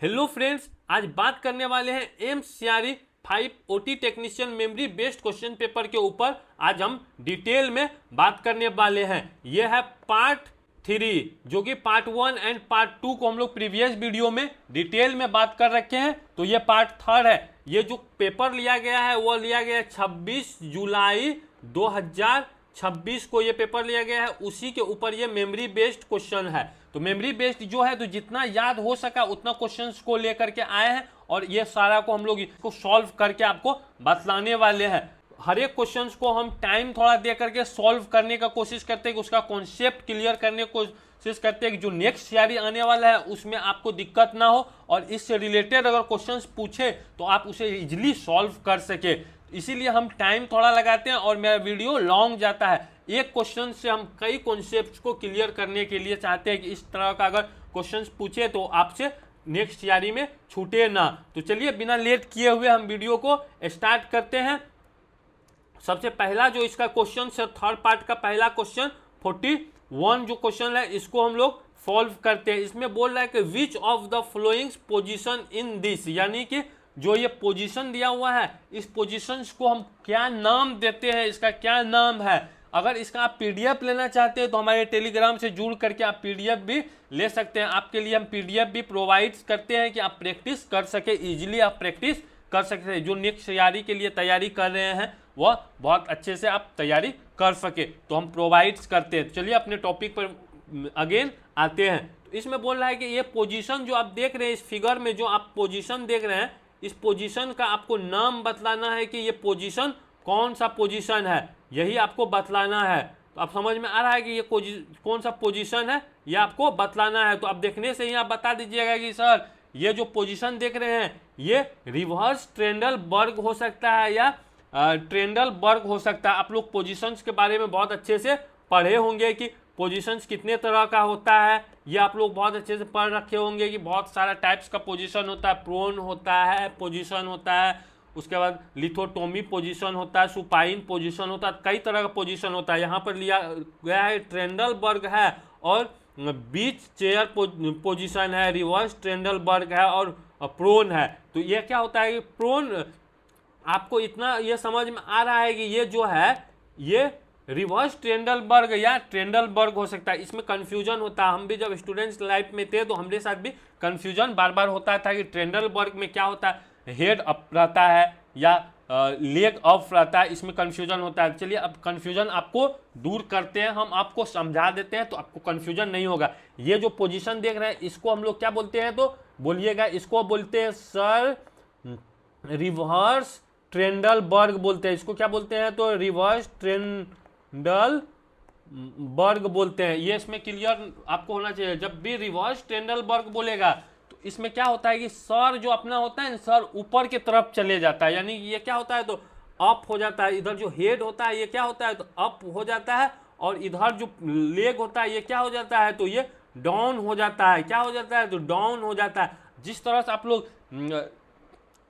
Hello friends, आज बात करने वाले हैं एमसीआरई 5 OT technician memory based question paper के ऊपर। आज हम डिटेल में बात करने वाले हैं। यह है पार्ट 3, जो कि पार्ट 1 एंड पार्ट 2 को हम लोग प्रीवियस वीडियो में डिटेल में बात कर रखे हैं। तो यह पार्ट 3 है। ये जो पेपर लिया गया है वो लिया गया है 26 जुलाई 2026 को ये पेपर लिया गया है। उसी के ऊपर ये मेमोरी बेस्ड क्वेश्चन है। तो मेमोरी बेस्ड जो है तो जितना याद हो सका उतना क्वेश्चंस को लेकर के आए हैं और ये सारा को हम लोग इसको सॉल्व करके आपको बतलाने वाले हैं। हर एक क्वेश्चंस को हम टाइम थोड़ा दे करके सॉल्व करने का कोशिश करते हैं कि उसका कॉन्सेप्ट क्लियर करने की कोशिश करते हैं कि जो नेक्स्ट सीआरई आने वाला है उसमें आपको दिक्कत ना हो और इससे रिलेटेड अगर क्वेश्चंस पूछे तो आप उसे इजिली सॉल्व कर सके। इसीलिए हम टाइम थोड़ा लगाते हैं और मेरा वीडियो लॉन्ग जाता है। एक क्वेश्चन से हम कई कॉन्सेप्ट्स को क्लियर करने के लिए चाहते हैं कि इस तरह का अगर क्वेश्चंस पूछे तो आपसे नेक्स्ट सीआरई में छूटे ना। तो चलिए बिना लेट किए हुए हम वीडियो को स्टार्ट करते हैं। सबसे पहला जो इसका क्वेश्चन है, थर्ड पार्ट का पहला क्वेश्चन 41 जो क्वेश्चन है इसको हम लोग सॉल्व करते हैं। इसमें बोल रहा है कि which of the flowing position in this, यानी कि जो ये पोजीशन दिया हुआ है इस पोजीशंस को हम क्या नाम देते हैं, इसका क्या नाम है। अगर इसका आप पीडीएफ लेना चाहते हैं तो हमारे टेलीग्राम से जुड़ करके आप पीडीएफ भी ले सकते हैं। आपके लिए हम पीडीएफ भी प्रोवाइड करते हैं कि आप प्रैक्टिस कर सके, इजीली आप प्रैक्टिस कर सकते हैं। जो नेक्स्ट सीआरई के लिए तैयारी कर रहे हैं वह बहुत अच्छे से आप तैयारी कर सके तो हम प्रोवाइड करते हैं। चलिए अपने टॉपिक पर अगेन आते हैं। तो इसमें बोल रहा है कि ये पोजीशन जो आप देख रहे हैं, इस फिगर में जो आप पोजीशन देख रहे हैं, इस पोजीशन का आपको नाम बतलाना है कि ये पोजीशन कौन सा पोजीशन है, यही आपको बतलाना है। तो आप समझ में आ रहा है कि ये कौन सा पोजीशन है, ये आपको बतलाना है। तो आप देखने से ही आप बता दीजिएगा कि सर ये जो पोजीशन देख रहे हैं ये रिवर्स ट्रेंडलबर्ग हो सकता है या ट्रेंडलबर्ग हो सकता है। आप लोग पोजीशंस के बारे में बहुत अच्छे से पढ़े होंगे कि पोजीशंस कितने तरह का होता है। ये आप लोग बहुत अच्छे से पढ़ रखे होंगे कि बहुत सारा टाइप्स का पोजीशन होता है। प्रोन होता है, पोजीशन होता है, उसके बाद लिथोटोमी पोजीशन होता है, सुपाइन पोजीशन होता है, कई तरह का पोजीशन होता है। यहाँ पर लिया गया है ट्रेंडलबर्ग है और बीच चेयर पोजीशन है, रिवर्स ट्रेंडलबर्ग है और प्रोन है। तो ये क्या होता है कि प्रोन, आपको इतना ये समझ में आ रहा है कि ये जो है ये रिवर्स ट्रेंडलबर्ग या ट्रेंडलबर्ग हो सकता है। इसमें कंफ्यूजन होता है। हम भी जब स्टूडेंट्स लाइफ में थे तो हमारे साथ भी कंफ्यूजन बार बार होता था कि ट्रेंडलबर्ग में क्या होता है, हेड अप रहता है या लेग अप रहता है, इसमें कंफ्यूजन होता है। चलिए अब कंफ्यूजन आपको दूर करते हैं, हम आपको समझा देते हैं तो आपको कंफ्यूजन नहीं होगा। ये जो पोजीशन देख रहे हैं इसको हम लोग क्या बोलते हैं, तो बोलिएगा, इसको बोलते हैं सर रिवर्स ट्रेंडलबर्ग बोलते हैं। इसको क्या बोलते हैं, तो रिवर्स ट्रेंडलबर्ग बोलते हैं। ये इसमें क्लियर आपको होना चाहिए। जब भी रिवर्स ट्रेंडलबर्ग बोलेगा तो इसमें क्या होता है कि सर जो अपना होता है, सर ऊपर की तरफ चले जाता है, यानी ये क्या होता है तो अप हो जाता है। इधर जो हेड होता है ये क्या होता है तो अप हो जाता है और इधर जो लेग होता है ये क्या हो जाता है तो ये डाउन हो जाता है। क्या हो जाता है तो डाउन हो जाता है। जिस तरह से आप लोग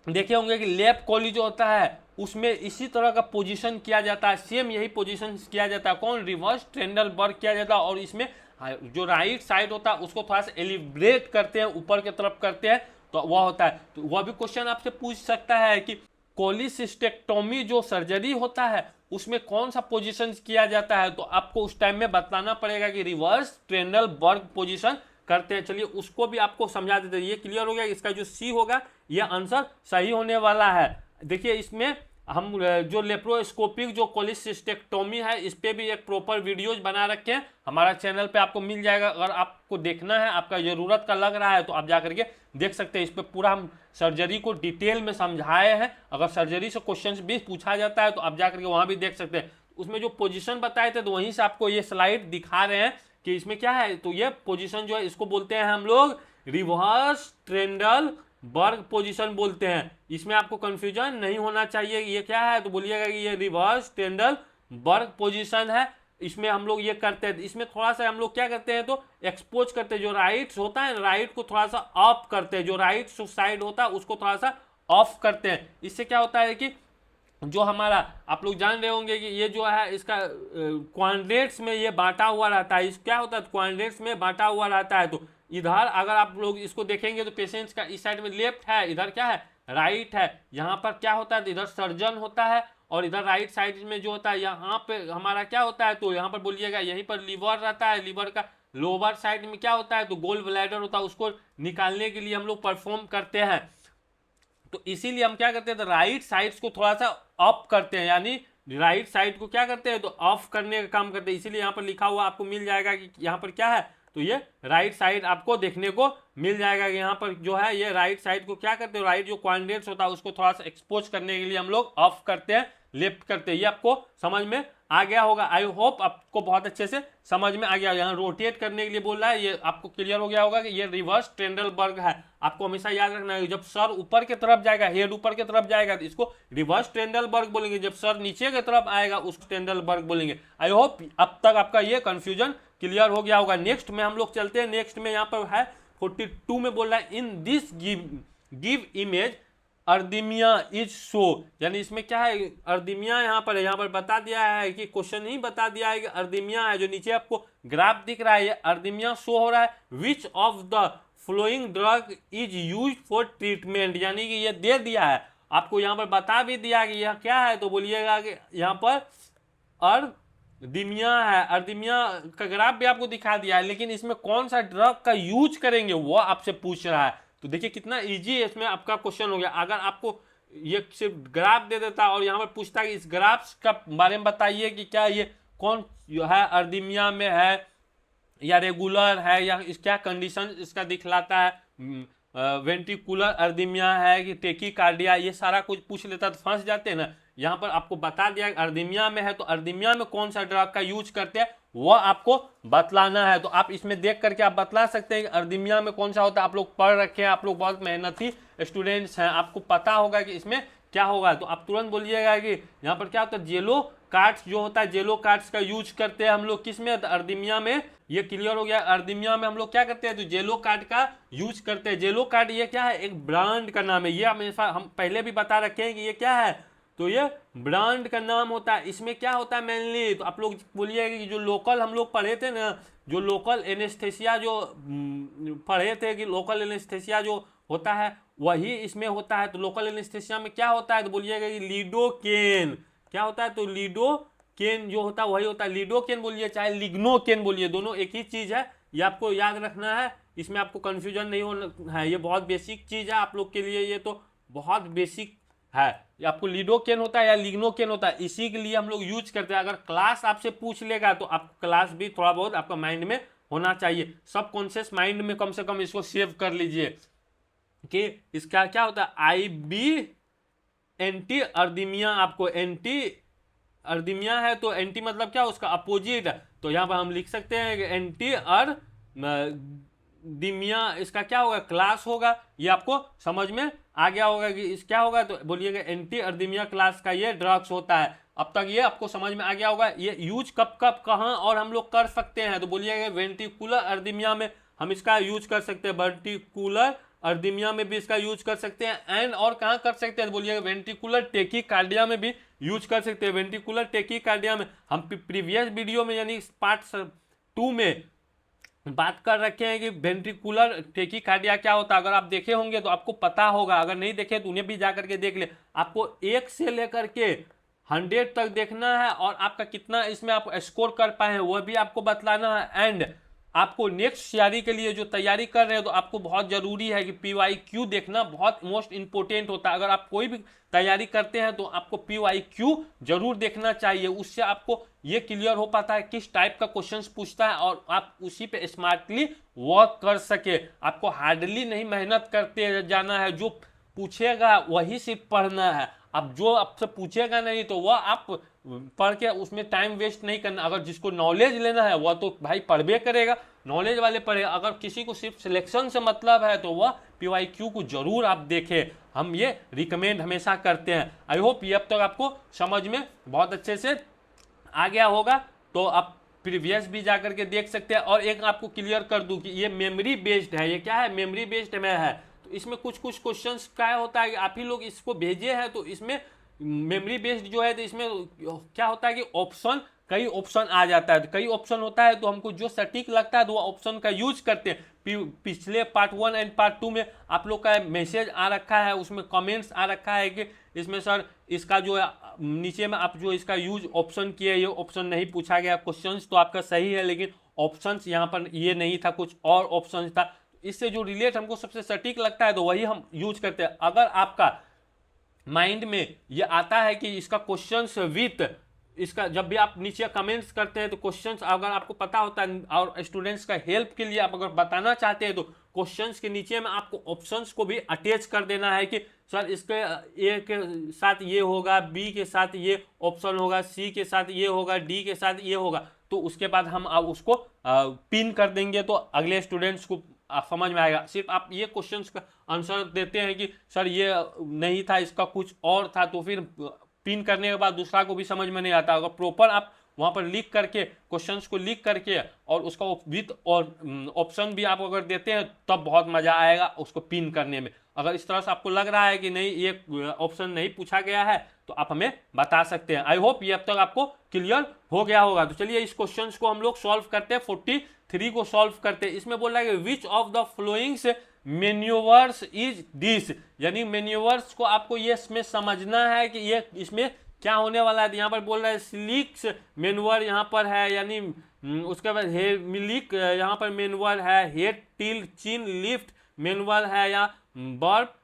देखे होंगे कि लेफ्ट कॉली जो होता है उसमें इसी तरह का पोजीशन किया जाता है, सेम यही पोजीशन किया जाता है। कौन, रिवर्स ट्रेंडलबर्ग किया जाता है। और इसमें जो राइट साइड होता है उसको थोड़ा सा एलिब्रेट करते हैं, ऊपर की तरफ करते हैं, तो वह होता है। तो वह भी क्वेश्चन आपसे पूछ सकता है कि कोलिसिस्टेक्टोमी जो सर्जरी होता है उसमें कौन सा पोजीशन किया जाता है, तो आपको उस टाइम में बताना पड़ेगा कि रिवर्स ट्रेंडलबर्ग पोजीशन करते हैं। चलिए उसको भी आपको समझा देते हैं। ये क्लियर हो गया। इसका जो सी होगा ये आंसर सही होने वाला है। देखिए इसमें हम जो लेप्रोस्कोपिक जो कोलिसिस्टेक्टोमी है इस पे भी एक प्रॉपर वीडियोज बना रखे हैं, हमारा चैनल पे आपको मिल जाएगा। अगर आपको देखना है, आपका ज़रूरत का लग रहा है तो आप जा करके देख सकते हैं। इस पर पूरा हम सर्जरी को डिटेल में समझाए हैं। अगर सर्जरी से क्वेश्चन भी पूछा जाता है तो आप जा करके वहाँ भी देख सकते हैं। उसमें जो पोजिशन बताए थे तो वहीं से आपको ये स्लाइड दिखा रहे हैं कि इसमें क्या है। तो ये पोजीशन जो है इसको बोलते हैं हम लोग रिवर्स ट्रेंडलबर्ग पोजीशन बोलते हैं। इसमें आपको कंफ्यूजन नहीं होना चाहिए। ये क्या है तो बोलिएगा कि ये रिवर्स ट्रेंडलबर्ग पोजीशन है। इसमें हम लोग ये करते हैं, इसमें थोड़ा सा हम लोग क्या करते हैं तो एक्सपोज करते हैं। जो राइट होता है राइट को थोड़ा सा ऑफ करते हैं, जो राइट साइड होता है उसको थोड़ा सा ऑफ करते हैं। इससे क्या होता है कि जो हमारा, आप लोग जान रहे होंगे कि ये जो है इसका क्वाड्रेंट्स में ये बांटा हुआ रहता है। इस क्या होता है क्वाड्रेंट्स में बांटा हुआ रहता है। तो इधर अगर आप लोग इसको देखेंगे तो पेशेंट्स का इस साइड में लेफ्ट है, इधर क्या है राइट है। यहाँ पर क्या होता है तो इधर सर्जन होता है और इधर राइट साइड में जो होता है यहाँ पे हमारा क्या होता है तो यहाँ पर बोलिएगा यहीं पर लीवर रहता है। लीवर का लोअर साइड में क्या होता है तो गोल ब्लैडर होता है, उसको निकालने के लिए हम लोग परफॉर्म करते हैं। तो इसीलिए हम क्या करते हैं तो राइट साइड्स को थोड़ा सा ऑफ करते हैं, यानी राइट साइड को क्या करते हैं तो ऑफ करने का काम करते हैं। इसीलिए यहाँ पर लिखा हुआ आपको मिल जाएगा कि यहाँ पर क्या है तो ये राइट साइड आपको देखने को मिल जाएगा कि यहाँ पर जो है ये राइट साइड को क्या करते हैं, राइट जो क्वाड्रेंट्स होता है उसको थोड़ा सा एक्सपोज करने के लिए हम लोग ऑफ करते हैं, लेफ्ट करते हैं। ये आपको समझ में आ गया होगा। आई होप आपको बहुत अच्छे से समझ में आ गया। यहाँ रोटेट करने के लिए बोल रहा है, ये आपको क्लियर हो गया होगा कि ये रिवर्स ट्रेंडलबर्ग है। आपको हमेशा याद रखना है जब सर ऊपर की तरफ जाएगा, हेड ऊपर की तरफ जाएगा तो इसको रिवर्स ट्रेंडलबर्ग बोलेंगे, जब सर नीचे की तरफ आएगा उसको ट्रेंडलबर्ग बोलेंगे। आई होप अब तक आपका ये कंफ्यूजन क्लियर हो गया होगा। नेक्स्ट में हम लोग चलते हैं। नेक्स्ट में यहाँ पर है 42 में बोल रहा है in this give image arrhythmia is show, यानी इसमें क्या है अर्दिमिया यहाँ पर है। यहाँ पर बता दिया है कि क्वेश्चन ही बता दिया है कि अर्दिमिया है। जो नीचे आपको ग्राफ दिख रहा है ये अर्दिमिया शो हो रहा है। Which of the flowing drug is use for treatment, यानी कि ये दे दिया है आपको, यहाँ पर बता भी दिया है कि यह क्या है तो बोलिएगा कि यहाँ पर अर्दिमिया है। अर्दिमिया का ग्राफ भी आपको दिखा दिया है, लेकिन इसमें कौन सा ड्रग का यूज करेंगे वो आपसे पूछ रहा है। तो देखिए कितना इजी है इसमें आपका क्वेश्चन हो गया। अगर आपको ये सिर्फ ग्राफ दे देता और यहाँ पर पूछता कि इस ग्राफ का बारे में बताइए कि क्या ये कौन है अर्दिमिया में है या रेगुलर है या इस क्या कंडीशन इसका दिखलाता है, वेंट्रिकुलर अर्दिमिया है कि टेकीकार्डिया, ये सारा कुछ पूछ लेता तो फंस जाते हैं ना। यहाँ पर आपको बता दिया अर्दिमिया में है तो अर्दिमिया में कौन सा ड्रग का यूज करते हैं वो आपको बतलाना है। तो आप इसमें देख करके आप बतला सकते हैं कि अर्दिमिया में कौन सा होता है। आप लोग पढ़ रखे हैं, आप लोग बहुत मेहनती स्टूडेंट्स हैं, आपको पता होगा कि इसमें क्या होगा। तो आप तुरंत बोलिएगा कि यहाँ पर क्या होता है जेलो कार्ड्स जो होता है, जेलो कार्ड्स का यूज करते हैं हम लोग किस में अर्दिमिया में। ये क्लियर हो गया। अर्दिमिया में हम लोग क्या करते हैं तो जेलो कार्ड का यूज करते हैं। जेलो कार्ड ये क्या है एक ब्रांड का नाम है, ये हमेशा हम पहले भी बता रखे हैं कि ये क्या है तो ये ब्रांड का नाम होता है। इसमें क्या होता है मेनली तो आप लोग बोलिएगा कि जो लोकल हम लोग पढ़े थे ना, जो लोकल एनेस्थेसिया जो पढ़े थे कि लोकल एनेस्थेसिया जो होता है वही इसमें होता है। तो लोकल एनेस्थेसिया में क्या होता है तो बोलिएगा कि लिडोकेन, क्या होता है तो लिडोकेन जो होता है वही होता है। लिडोकेन बोलिए चाहे लिग्नोकेन बोलिए, दोनों एक ही चीज है, ये आपको याद रखना है। इसमें आपको कंफ्यूजन नहीं होना है, ये बहुत बेसिक चीज है आप लोग के लिए, ये तो बहुत बेसिक है। आपको लिडोकेन होता है या लिग्नोकेन होता है, इसी के लिए हम लोग यूज करते हैं। अगर क्लास आपसे पूछ लेगा तो आपको क्लास भी थोड़ा बहुत आपका माइंड में होना चाहिए, सब कॉन्शियस माइंड में कम से कम इसको सेव कर लीजिए कि इसका क्या होता है IB एंटी अर्दिमिया। आपको एंटी अर्दिमिया है तो एंटी मतलब क्या उसका अपोजिट है, तो यहाँ पर हम लिख सकते हैं कि एंटी अर्दिमिया इसका क्या होगा क्लास होगा। ये आपको समझ में आ गया होगा कि इस क्या होगा तो बोलिएगा एंटी अर्दिमिया क्लास का ये ड्रग्स होता है। अब तक ये आपको समझ में आ गया होगा। ये यूज कब कब कहाँ और हम लोग कर सकते हैं तो बोलिएगा वेंट्रिकुलर अर्दिमिया में हम इसका यूज कर सकते हैं, वेंट्रिकुलर अर्दिमिया में भी इसका यूज कर सकते हैं। एंड और कहाँ कर सकते हैं तो बोलिएगा वेंट्रिकुलर टेकीकार्डिया में भी यूज कर सकते हैं। वेंट्रिकुलर टेकीकार्डिया में हम प्रीवियस वीडियो में यानी पार्ट 2 में बात कर रखे हैं कि वेंट्रिकुलर टेकीकार्डिया क्या होता है। अगर आप देखे होंगे तो आपको पता होगा, अगर नहीं देखे तो उन्हें भी जा करके देख ले। आपको 1 से लेकर के 100 तक देखना है और आपका कितना इसमें आप स्कोर कर पाए हैं वह भी आपको बतलाना है। एंड आपको नेक्स्ट सीआरई के लिए जो तैयारी कर रहे हैं तो आपको बहुत जरूरी है कि PYQ देखना बहुत मोस्ट इंपोर्टेंट होता है। अगर आप कोई भी तैयारी करते हैं तो आपको PYQ जरूर देखना चाहिए, उससे आपको ये क्लियर हो पाता है किस टाइप का क्वेश्चंस पूछता है और आप उसी पे स्मार्टली वर्क कर सके। आपको हार्डली नहीं मेहनत करते जाना है, जो पूछेगा वही सिर्फ पढ़ना है। अब जो आपसे पूछेगा नहीं तो वह आप पढ़ के उसमें टाइम वेस्ट नहीं करना। अगर जिसको नॉलेज लेना है वह तो भाई पढ़बे करेगा, नॉलेज वाले पढ़ेगा। अगर किसी को सिर्फ सिलेक्शन से मतलब है तो वह PYQ को जरूर आप देखें, हम ये रिकमेंड हमेशा करते हैं। आई होप ये अब तक आपको समझ में बहुत अच्छे से आ गया होगा। तो आप प्रीवियस भी जाकर के देख सकते हैं। और एक आपको क्लियर कर दूं कि ये मेमोरी बेस्ड है, ये क्या है मेमोरी बेस्ड में है। तो इसमें कुछ कुछ क्वेश्चंस क्या होता है कि आप ही लोग इसको भेजे हैं तो इसमें मेमोरी बेस्ड जो है तो इसमें क्या होता है कि ऑप्शन कई ऑप्शन आ जाता है, तो कई ऑप्शन होता है तो हमको जो सटीक लगता है तो वो ऑप्शन का यूज करते हैं। पिछले पार्ट 1 एंड पार्ट 2 में आप लोग का मैसेज आ रखा है, उसमें कमेंट्स आ रखा है कि इसमें सर इसका जो है नीचे में आप जो इसका यूज ऑप्शन किए, ये ऑप्शन नहीं पूछा गया। क्वेश्चंस तो आपका सही है लेकिन ऑप्शंस यहाँ पर ये नहीं था, कुछ और ऑप्शन था। इससे जो रिलेट हमको सबसे सटीक लगता है तो वही हम यूज करते हैं। अगर आपका माइंड में ये आता है कि इसका क्वेश्चंस विथ इसका, जब भी आप नीचे कमेंट्स करते हैं तो क्वेश्चंस अगर आपको पता होता है और स्टूडेंट्स का हेल्प के लिए आप अगर बताना चाहते हैं तो क्वेश्चंस के नीचे में आपको ऑप्शंस को भी अटैच कर देना है कि सर इसके ए के साथ ये होगा, बी के साथ ये ऑप्शन होगा, सी के साथ ये होगा, डी के साथ ये होगा। तो उसके बाद हम उसको पिन कर देंगे तो अगले स्टूडेंट्स को समझ में आएगा। सिर्फ आप ये क्वेश्चंस का आंसर देते हैं कि सर ये नहीं था, इसका कुछ और था, तो फिर पिन करने के बाद दूसरा को भी समझ में नहीं आता। अगर प्रॉपर आप वहाँ पर लिख करके क्वेश्चंस को लिख करके और उसका विथ और ऑप्शन भी आप अगर देते हैं तब बहुत मज़ा आएगा उसको पिन करने में। अगर इस तरह से आपको लग रहा है कि नहीं ये ऑप्शन नहीं पूछा गया है तो आप हमें बता सकते हैं। आई होप ये अब तक आपको क्लियर हो गया होगा। तो चलिए इस क्वेश्चन को हम लोग सॉल्व करते हैं। 43 को सॉल्व करते हैं। इसमें बोल रहा है कि which of the followings manoeuvres is this, यानी मैन्यूवर्स को आपको ये इसमें समझना है कि ये इसमें क्या होने वाला है। यहाँ पर बोल रहा है स्लिक्स मैन्यूवर यहाँ पर है, यानी उसके बाद मिलिक यहाँ पर मैन्यूवर है, हेड टिल चिन लिफ्ट मैन्यूवर है या बर्प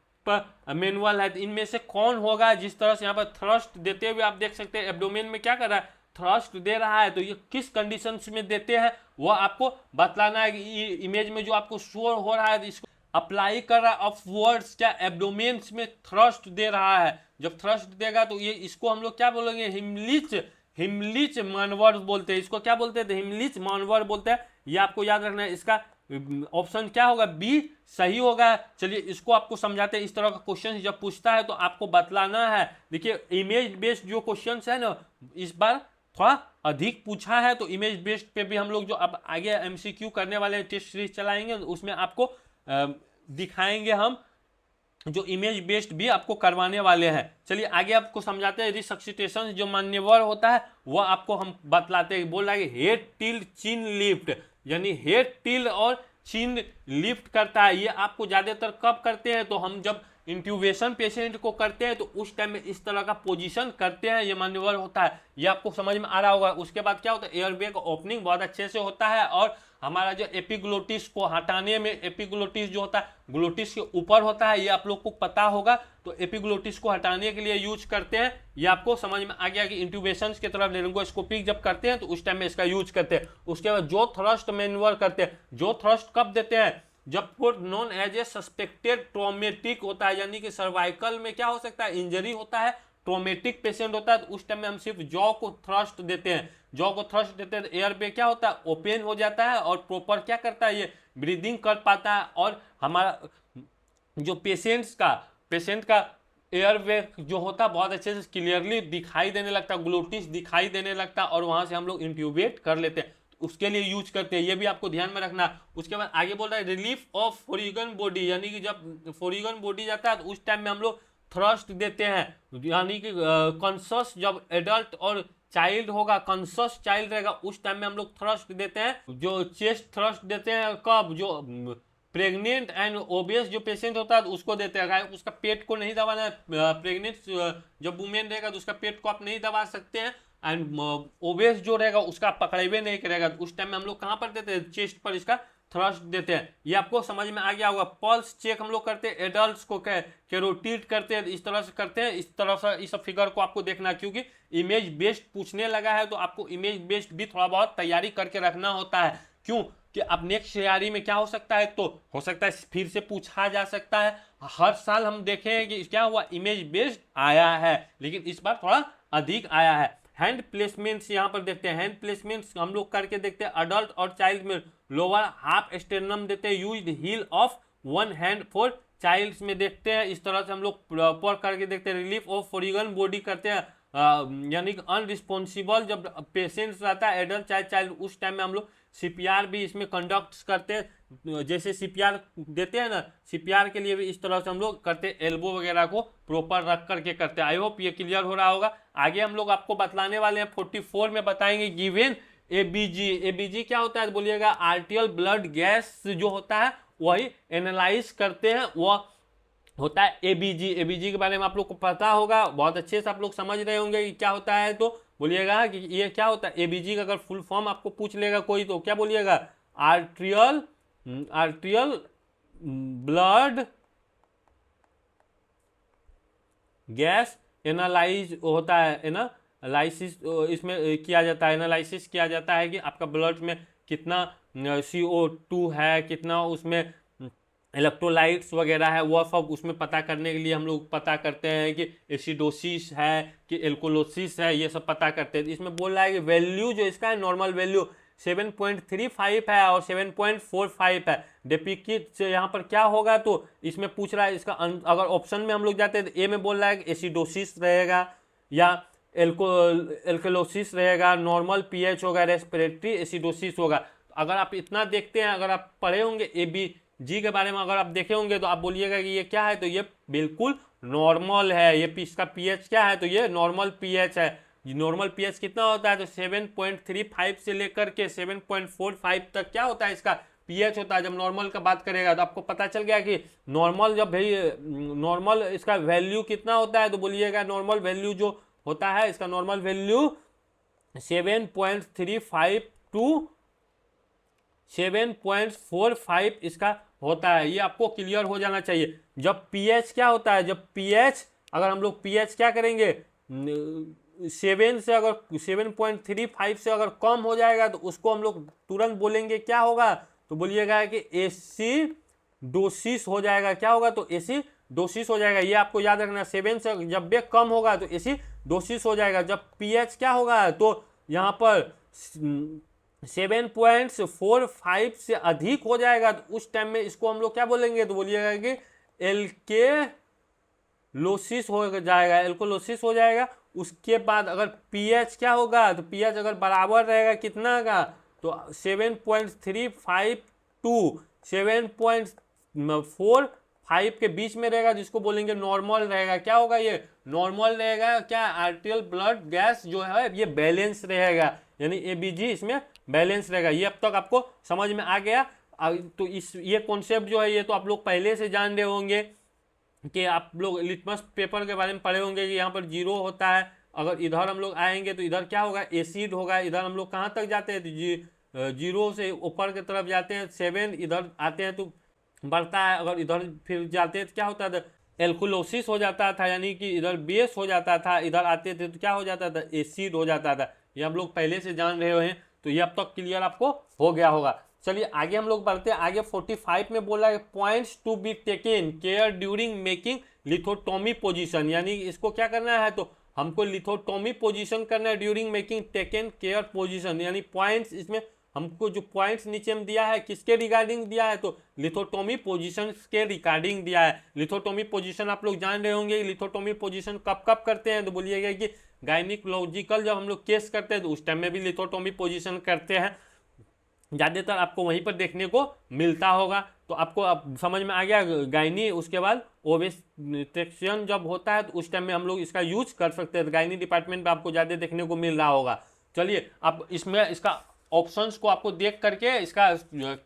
मैन्युअल है। तो इनमें से कौन होगा। जिस तरह से यहाँ पर थ्रस्ट देते हुए आप देख सकते हैं एब्डोमेन में क्या कर रहा है, थ्रस्ट दे रहा है, तो ये किस कंडीशंस में देते हैं वो आपको बतलाना है। कि इमेज में जो आपको शो हो रहा है इसको अप्लाई कर रहा है अपवर्ड्स, क्या एब्डोमेन्स में थ्रस्ट दे रहा है। जब थ्रस्ट देगा तो ये इसको हम लोग क्या बोलेंगे, हिमलिच मानवर बोलते हैं। इसको क्या बोलते हैं, हिमलिच मानवर बोलते हैं। ये आपको याद रखना है। इसका ऑप्शन क्या होगा, बी सही होगा। चलिए इसको आपको समझाते हैं। इस तरह का क्वेश्चन जब पूछता है तो आपको बतलाना है। देखिए इमेज बेस्ड जो क्वेश्चन है ना इस बार थोड़ा अधिक पूछा है, तो इमेज बेस्ड पे भी हम लोग जो अब आगे एमसीक्यू करने वाले टेस्ट सीरीज चलाएंगे उसमें आपको दिखाएंगे हम जो इमेज बेस्ड भी आपको करवाने वाले हैं। चलिए आगे आपको समझाते हैं। रिसक्सिटेशन जो मान्यवर होता है वह आपको हम बतलाते हैं। बोल रहा है हेड टिल चिन लिफ्ट, यानी हेड टिल और चिन लिफ्ट करता है। ये आपको ज्यादातर कब करते हैं, तो हम जब इंट्यूबेशन पेशेंट को करते हैं तो उस टाइम में इस तरह का पोजीशन करते हैं, ये मान्यवर होता है। ये आपको समझ में आ रहा होगा। उसके बाद क्या होता है, एयरवे का ओपनिंग बहुत अच्छे से होता है और हमारा जो एपिग्लोटिस को हटाने में, एपिग्लोटिस जो होता है ग्लोटिस के ऊपर होता है, ये आप लोग को पता होगा। तो एपिग्लोटिस को हटाने के लिए यूज करते हैं। ये आपको समझ में आ गया कि इंट्यूबेशन की तरफ लेरिंगोस्कोपी जब करते हैं तो उस टाइम में इसका यूज करते हैं। उसके बाद जो थ्रस्ट मैन्युअल करते हैं, जो थ्रस्ट कब देते हैं, जब known as a suspected traumatic होता है, यानी कि सर्वाइकल में क्या हो सकता है, इंजरी होता है, ट्रोमेटिक पेशेंट होता है, तो उस टाइम में हम सिर्फ जॉ को थ्रस्ट देते हैं। जॉ को थ्रस्ट देते हैं तो एयर पे क्या होता है, ओपन हो जाता है और प्रॉपर क्या करता है, ये ब्रीदिंग कर पाता है। और हमारा जो पेशेंट का एयरवे जो होता है बहुत अच्छे से क्लियरली दिखाई देने लगता है, ग्लोटिस दिखाई देने लगता है और वहां से हम लोग इंट्यूबेट कर लेते हैं। उसके लिए यूज करते हैं, ये भी आपको ध्यान में रखना। उसके बाद आगे बोल रहा है रिलीफ ऑफ फोरिगन बॉडी, यानी कि जब फोरिगन बॉडी जाता है तो उस टाइम में हम लोग थ्रस्ट देते हैं। यानी कि कॉन्शस जब एडल्ट और चाइल्ड होगा, कॉन्शस चाइल्ड रहेगा, उस टाइम में हम लोग थ्रस्ट देते हैं। जो चेस्ट थ्रस्ट देते हैं कब, जो प्रेग्नेंट एंड ओबेस जो पेशेंट होता है उसको देते हैं। उसका पेट को नहीं दबाना है। प्रेग्नेंट जब वुमेन रहेगा तो उसका पेट को आप नहीं दबा सकते हैं। एंड ओबेस जो रहेगा उसका पकड़ेबे नहीं करेगा, तो उस टाइम में हम लोग कहाँ पर देते हैं, चेस्ट पर इसका थ्रस्ट देते हैं। ये आपको समझ में आ गया होगा। पल्स चेक हम लोग करते हैं, एडल्ट्स को कैरोटीड करते हैं, इस तरह से करते हैं। इस तरह से इस फिगर को आपको देखना, क्योंकि इमेज बेस्ड पूछने लगा है तो आपको इमेज बेस्ड भी थोड़ा बहुत तैयारी करके रखना होता है। क्यों कि अब नेक्स्ट तैयारी में क्या हो सकता है, तो हो सकता है फिर से पूछा जा सकता है। हर साल हम देखें कि क्या हुआ, इमेज बेस्ड आया है, लेकिन इस बार थोड़ा अधिक आया है। हैंड प्लेसमेंट्स यहाँ पर देखते हैं। हैंड प्लेसमेंट्स हम लोग करके देखते हैं। अडल्ट और चाइल्ड में लोअर हाफ स्टेरनम देते हैं, use heel of one hand for child's में देखते हैं। इस तरह से हम लोग प्रॉपर करके देखते हैं। रिलीफ ऑफ फोरिगन बॉडी करते हैं, यानी कि अनरिस्पॉन्सिबल जब पेशेंट रहता है एडल्ट चाहे चाइल्ड, उस टाइम में हम लोग सीपीआर भी इसमें कंडक्ट करते हैं, जैसे सीपीआर देते हैं ना, सीपीआर के लिए भी इस तरह से हम लोग करते हैं, एल्बो वगैरह को प्रॉपर रख करके करते हैं। आई होप ये क्लियर हो रहा होगा। आगे हम लोग आपको बतलाने वाले हैं 44 में बताएंगे गिवन एबीजी। एबीजी क्या होता है तो बोलिएगा आर्टियल ब्लड गैस जो होता है वही एनालाइज करते हैं, वह होता है एबीजी। एबीजी के बारे में आप लोग को पता होगा, बहुत अच्छे से आप लोग समझ रहे होंगे कि क्या होता है। तो बोलिएगा कि ये क्या होता है एबीजी का अगर फुल फॉर्म आपको पूछ लेगा कोई तो क्या बोलिएगा, arterial arterial blood gas analyse होता है, एनालाइसिस इसमें किया जाता है, एनालाइसिस किया जाता है कि आपका ब्लड में कितना CO2 है, कितना उसमें इलेक्ट्रोलाइट्स वगैरह है, वो सब उसमें पता करने के लिए हम लोग पता करते हैं कि एसिडोसिस है कि एल्कोलोसिस है, ये सब पता करते हैं। इसमें बोल रहा है कि वैल्यू जो इसका है नॉर्मल वैल्यू 7.35 है और 7.45 है। डेपिकिट से यहाँ पर क्या होगा तो इसमें पूछ रहा है इसका अगर ऑप्शन में हम लोग जाते हैं तो ए में बोल रहा है कि एसिडोसिस रहेगा या एल्कोलोसिस रहेगा, नॉर्मल पीएच होगा, रेस्पिरेटरी एसिडोसिस होगा। अगर आप इतना देखते हैं, अगर आप पढ़े होंगे एबीजी के बारे में, अगर आप देखे होंगे तो आप बोलिएगा कि ये क्या है तो ये बिल्कुल नॉर्मल है। ये इसका पीएच क्या है तो ये नॉर्मल पीएच है। नॉर्मल पीएच कितना होता है तो 7.35 से लेकर के 7.45 तक क्या होता है इसका पीएच होता है। जब नॉर्मल का बात करेगा तो आपको पता चल गया कि नॉर्मल, जब भाई नॉर्मल इसका वैल्यू कितना होता है तो बोलिएगा नॉर्मल वैल्यू जो होता है इसका नॉर्मल वैल्यू 7.35 टू 7.45 इसका होता है। ये आपको क्लियर हो जाना चाहिए। जब पीएच क्या होता है, जब पीएच अगर हम लोग पीएच क्या करेंगे 7 से अगर 7.35 से अगर कम हो जाएगा तो उसको हम लोग तुरंत बोलेंगे क्या होगा तो बोलिएगा कि एसिडोसिस हो जाएगा। क्या होगा तो एसिडोसिस हो जाएगा। ये आपको याद रखना, 7 से जब भी कम होगा तो एसिडोसिस हो जाएगा। जब पीएच क्या होगा तो यहाँ पर 7.45 से अधिक हो जाएगा तो उस टाइम में इसको हम लोग क्या बोलेंगे तो बोलिएगा कि एल्केलोसिस हो जाएगा, एल्कोलोसिस हो जाएगा। उसके बाद अगर पीएच क्या होगा तो पीएच अगर बराबर रहेगा कितना का तो 7.35 टू 7.45 के बीच में रहेगा, जिसको बोलेंगे नॉर्मल रहेगा। क्या होगा ये नॉर्मल रहेगा। क्या आर्टियल ब्लड गैस जो है ये बैलेंस रहेगा, यानी एबीजी इसमें बैलेंस रहेगा। ये अब तक आपको समझ में आ गया। तो ये कॉन्सेप्ट जो है ये तो आप लोग पहले से जान रहे होंगे कि आप लोग लिटमस पेपर के बारे में पढ़े होंगे कि यहाँ पर जीरो होता है। अगर इधर हम लोग आएंगे तो इधर क्या होगा एसिड होगा। इधर हम लोग कहाँ तक जाते हैं तो जीरो से ऊपर की तरफ जाते हैं, 7 इधर आते हैं तो बढ़ता है। अगर इधर फिर जाते हैं तो क्या होता था एल्कोलोसिस हो जाता था, यानी कि इधर बेस हो जाता था। इधर आते थे तो क्या हो जाता था एसिड हो जाता था। ये हम लोग पहले से जान रहे हैं, तो ये अब तक क्लियर आपको हो गया होगा। चलिए आगे हम लोग बढ़ते हैं। आगे 45 में बोला है points to be taken care during making lithotomy position, यानी इसको क्या करना है तो हमको लिथोटोमी पोजीशन करना है during making taken care position, यानी पॉइंट्स इसमें हमको जो पॉइंट्स नीचे में दिया है किसके रिगार्डिंग दिया है तो लिथोटोमी पोजीशन के रिगार्डिंग दिया है। लिथोटोमी पोजीशन आप लोग जान रहे होंगे। लिथोटोमी पोजीशन कब कब करते हैं तो बोलिएगा कि गायनिकोलॉजिकल जब हम लोग केस करते हैं तो उस टाइम में भी लिथोटोमी पोजीशन करते हैं। ज़्यादातर आपको वहीं पर देखने को मिलता होगा। तो आपको अब समझ में आ गया गायनी। उसके बाद ओवेस्ट्रेक्शन जब होता है तो उस टाइम में हम लोग इसका यूज कर सकते हैं। गायनी डिपार्टमेंट में आपको ज़्यादा देखने को मिल रहा होगा। चलिए अब इसमें इसका ऑप्शंस को आपको देख करके, इसका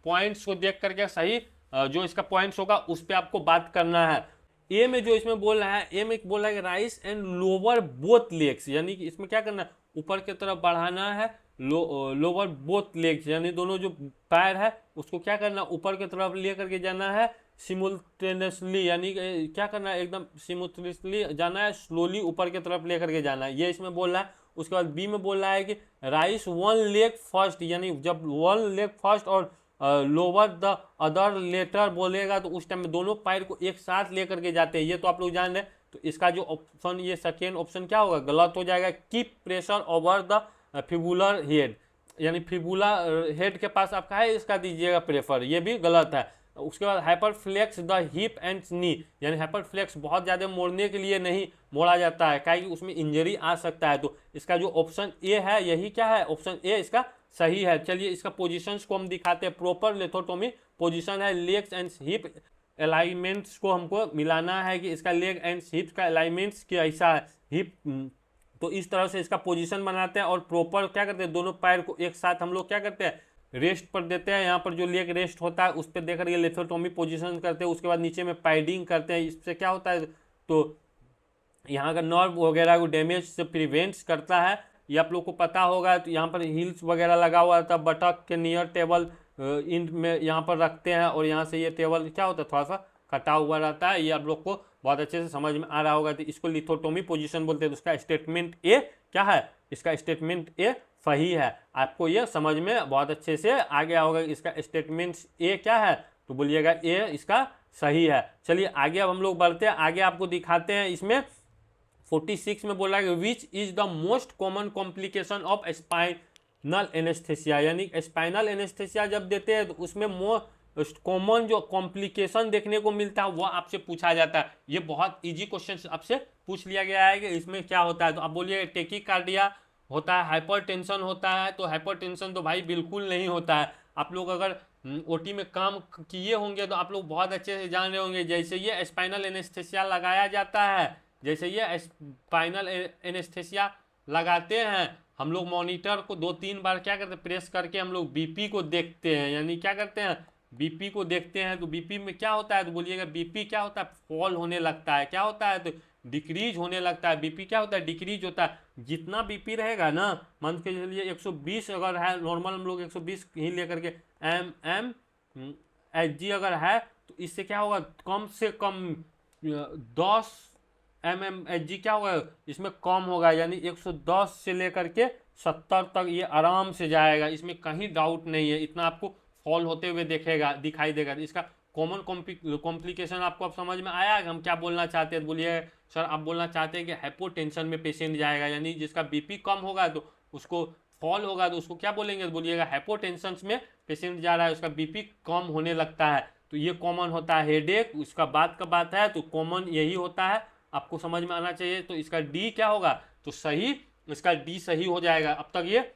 पॉइंट्स को देख करके सही जो इसका पॉइंट्स होगा उस पर आपको बात करना है। ए में जो इसमें बोल रहा है, ए में बोल रहा है rice and lower both legs, यानी कि इसमें क्या करना है ऊपर की तरफ बढ़ाना है। लोअर बोथ लेग्स यानी दोनों जो पैर है उसको क्या करना ऊपर की तरफ ले करके जाना है सिमुल्टेनियसली, यानी क्या करना है एकदम सिमुल्टेनियसली जाना है, स्लोली ऊपर की तरफ ले करके जाना है। ये इसमें बोल रहा है। उसके बाद बी में बोल रहा है कि राइस 1 लेग फर्स्ट, यानी जब 1 लेग फर्स्ट और लोअर द अदर लेटर बोलेगा तो उस टाइम में दोनों पैर को एक साथ लेकर के जाते हैं। ये तो आप लोग जान रहे हैं। तो इसका जो ऑप्शन ये सेकेंड ऑप्शन क्या होगा गलत हो जाएगा। Keep pressure over the fibular head, यानी फिबुला हेड के पास आपका है इसका दीजिएगा प्रेफर, ये भी गलत है। उसके बाद हाइपरफ्लेक्स द हिप एंड नी, यानी हाइपरफ्लेक्स बहुत ज़्यादा मोड़ने के लिए नहीं मोड़ा जाता है, क्या कि उसमें इंजरी आ सकता है। तो इसका जो ऑप्शन ए है यही क्या है ऑप्शन ए इसका सही है। चलिए इसका पोजीशंस को हम दिखाते हैं। प्रॉपर लिथोटोमी पोजीशन है, लेग्स एंड हिप अलाइनमेंट्स को हमको मिलाना है कि इसका लेग एंड हिप का अलाइनमेंट्स कैसा है, हिप तो इस तरह से इसका पोजीशन बनाते हैं और प्रॉपर क्या करते हैं, दोनों पैर को एक साथ हम लोग क्या करते हैं, रेस्ट पर देते हैं। यहाँ पर जो लेग रेस्ट होता है उस पर देकर ये लिथोटोमी पोजीशन करते हैं। उसके बाद नीचे में पैडिंग करते हैं। इससे क्या होता है, तो यहाँ का नर्व वगैरह को डैमेज से प्रिवेंट्स करता है, ये आप लोग को पता होगा। तो यहाँ पर हील्स वगैरह लगा हुआ था, बटक के नियर टेबल इंड में यहाँ पर रखते हैं और यहाँ से ये टेबल क्या होता है, थोड़ा सा कटा हुआ रहता है। ये आप लोग को बहुत अच्छे से समझ में आ रहा होगा। तो इसको लिथोटोमी पोजीशन बोलते हैं। तो उसका स्टेटमेंट ए क्या है, इसका स्टेटमेंट ए सही है। आपको ये समझ में बहुत अच्छे से आ गया होगा। इसका स्टेटमेंट ए क्या है, तो बोलिएगा ए इसका सही है। चलिए आगे अब हम लोग बढ़ते हैं, आगे आपको दिखाते हैं। इसमें 46 में बोला है which is the most common complication of spinal anaesthesia, यानी स्पाइनल एनेस्थेसिया जब देते हैं तो उसमें मोस्ट कॉमन जो कॉम्प्लिकेशन देखने को मिलता है वह आपसे पूछा जाता है। ये बहुत इजी क्वेश्चन आपसे पूछ लिया गया है कि इसमें क्या होता है। तो आप बोलिए टेकीकार्डिया होता है, हाइपरटेंशन होता है। तो हाइपरटेंशन तो भाई बिल्कुल नहीं होता है। आप लोग अगर ओटी में काम किए होंगे तो आप लोग बहुत अच्छे से जान रहे होंगे। जैसे ये स्पाइनल एनेस्थेसिया लगाया जाता है, जैसे ये स्पाइनल एनेस्थेसिया लगाते हैं, हम लोग मॉनिटर को 2-3 बार क्या करते हैं, प्रेस करके हम लोग बीपी को देखते हैं। यानी क्या करते हैं, बीपी को देखते हैं। तो बीपी में क्या होता है, तो बोलिएगा बीपी क्या होता है, फॉल होने लगता है। क्या होता है, तो डिक्रीज होने लगता है। बीपी क्या होता है, डिक्रीज होता है। जितना बीपी रहेगा ना, मान के चलिए 120 अगर है, नॉर्मल हम लोग 120 ही लेकर के एमएमएचजी अगर है, तो इससे क्या होगा, कम से कम 10 mmHg क्या होगा, इसमें कम होगा। यानी 110 से लेकर के 70 तक ये आराम से जाएगा, इसमें कहीं डाउट नहीं है। इतना आपको फॉल होते हुए दिखाई देगा। इसका कॉमन कॉम्प्लिकेशन आपको अब समझ में आया कि हम क्या बोलना चाहते हैं। बोलिए सर आप बोलना चाहते हैं कि हाइपोटेंशन में पेशेंट जाएगा, यानी जिसका बीपी कम होगा तो उसको फॉल होगा, तो उसको क्या बोलेंगे, बोलिएगा हाइपोटेंशन में पेशेंट जा रहा है, उसका बीपी कम होने लगता है। तो ये कॉमन होता है। हेडेक उसका बाद का बात है, तो कॉमन यही होता है, आपको समझ में आना चाहिए। तो इसका डी क्या होगा, तो सही, इसका डी सही हो जाएगा। अब तक ये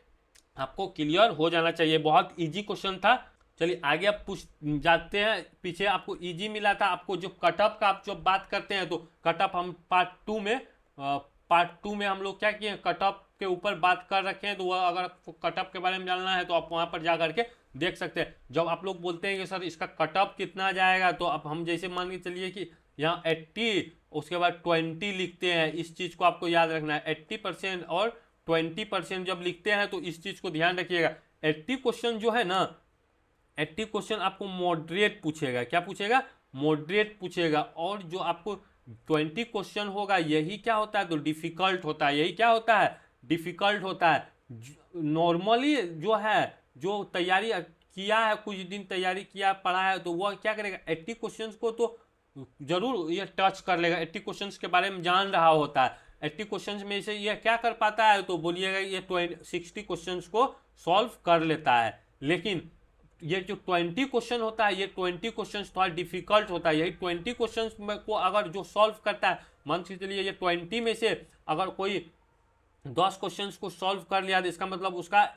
आपको क्लियर हो जाना चाहिए। बहुत इजी क्वेश्चन था। चलिए आगे आप पूछ जाते हैं। पीछे आपको इजी मिला था। आपको जो कटअप का आप जो बात करते हैं, तो कटअप हम पार्ट टू में हम लोग क्या किए, कटअप के ऊपर बात कर रखे हैं। तो वह अगर आपको कटअप के बारे में जानना है तो आप वहाँ पर जा करके देख सकते हैं। जब आप लोग बोलते हैं कि सर इसका कटअप कितना जाएगा, तो अब हम जैसे मान के चलिए कि यहाँ 80 उसके बाद 20 लिखते हैं। इस चीज़ को आपको याद रखना है। 80% और 20% जब लिखते हैं तो इस चीज़ को ध्यान रखिएगा। 80 क्वेश्चन जो है ना, 80 क्वेश्चन आपको मॉडरेट पूछेगा। क्या पूछेगा, मॉडरेट पूछेगा। और जो आपको 20 क्वेश्चन होगा यही क्या होता है, तो डिफिकल्ट होता है। यही क्या होता है, डिफिकल्ट होता है। नॉर्मली जो है, जो तैयारी किया है, कुछ दिन तैयारी किया पढ़ा है, तो वह क्या करेगा, 80 क्वेश्चन को तो जरूर ये टच कर लेगा। 80 क्वेश्चंस के बारे में जान रहा होता है। 80 क्वेश्चंस में से ये क्या कर पाता है, तो बोलिएगा ये 60 क्वेश्चंस को सॉल्व कर लेता है। लेकिन ये जो 20 क्वेश्चन होता है, ये 20 क्वेश्चंस थोड़ा डिफिकल्ट होता है। यही 20 क्वेश्चंस को अगर जो सॉल्व करता है, मान के चलिए ये 20 में से अगर कोई 10 क्वेश्चंस को सॉल्व कर लिया, तो इसका मतलब उसका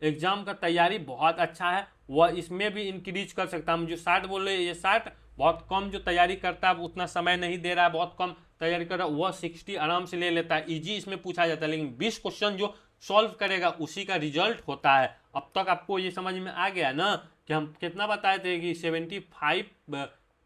एग्जाम का तैयारी बहुत अच्छा है। वह इसमें भी इंक्रीज कर सकता है। हम जो 60 बोल रहे हैं, ये 60 बहुत कम जो तैयारी करता है, उतना समय नहीं दे रहा है, बहुत कम तैयारी कर रहा है, वह 60 आराम से ले लेता है। इजी इसमें पूछा जाता है। लेकिन 20 क्वेश्चन जो सॉल्व करेगा उसी का रिजल्ट होता है। अब तक आपको ये समझ में आ गया ना कि हम कितना बताए थे कि 75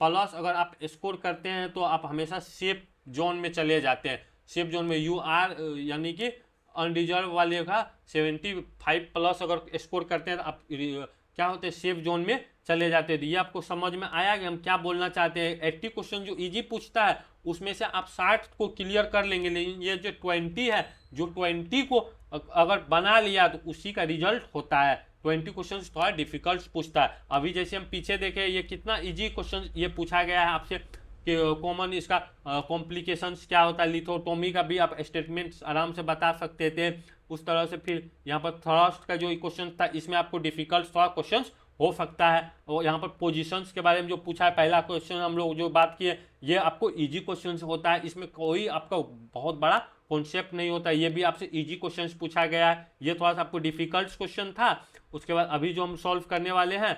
प्लस अगर आप स्कोर करते हैं तो आप हमेशा सेफ जोन में चले जाते हैं। सेफ जोन में यू आर यानी कि अनरिजर्व वाले का 75 प्लस अगर स्कोर करते हैं तो आप क्या होते हैं, सेफ जोन में चले जाते हैं। ये आपको समझ में आया कि हम क्या बोलना चाहते हैं। 80 क्वेश्चन जो इजी पूछता है उसमें से आप 60 को क्लियर कर लेंगे। लेकिन ये जो 20 है, जो 20 को अगर बना लिया तो उसी का रिजल्ट होता है। 20 क्वेश्चन थोड़ा डिफिकल्ट पूछता है। अभी जैसे हम पीछे देखें, ये कितना इजी क्वेश्चन ये पूछा गया है आपसे कि कॉमन इसका कॉम्प्लिकेशंस क्या होता है। लिथोटोमी का भी आप स्टेटमेंट्स आराम से बता सकते थे उस तरह से। फिर यहाँ पर थ्रस्ट का जो क्वेश्चन था, इसमें आपको डिफिकल्ट थोड़ा क्वेश्चन हो सकता है। और यहाँ पर पोजीशंस के बारे में जो पूछा है, पहला क्वेश्चन हम लोग जो बात किए, ये आपको इजी क्वेश्चन होता है। इसमें कोई आपका बहुत बड़ा कॉन्सेप्ट नहीं होता। ये भी आपसे इजी क्वेश्चन पूछा गया है। ये थोड़ा सा आपको डिफिकल्ट क्वेश्चन था। उसके बाद अभी जो हम सॉल्व करने वाले हैं,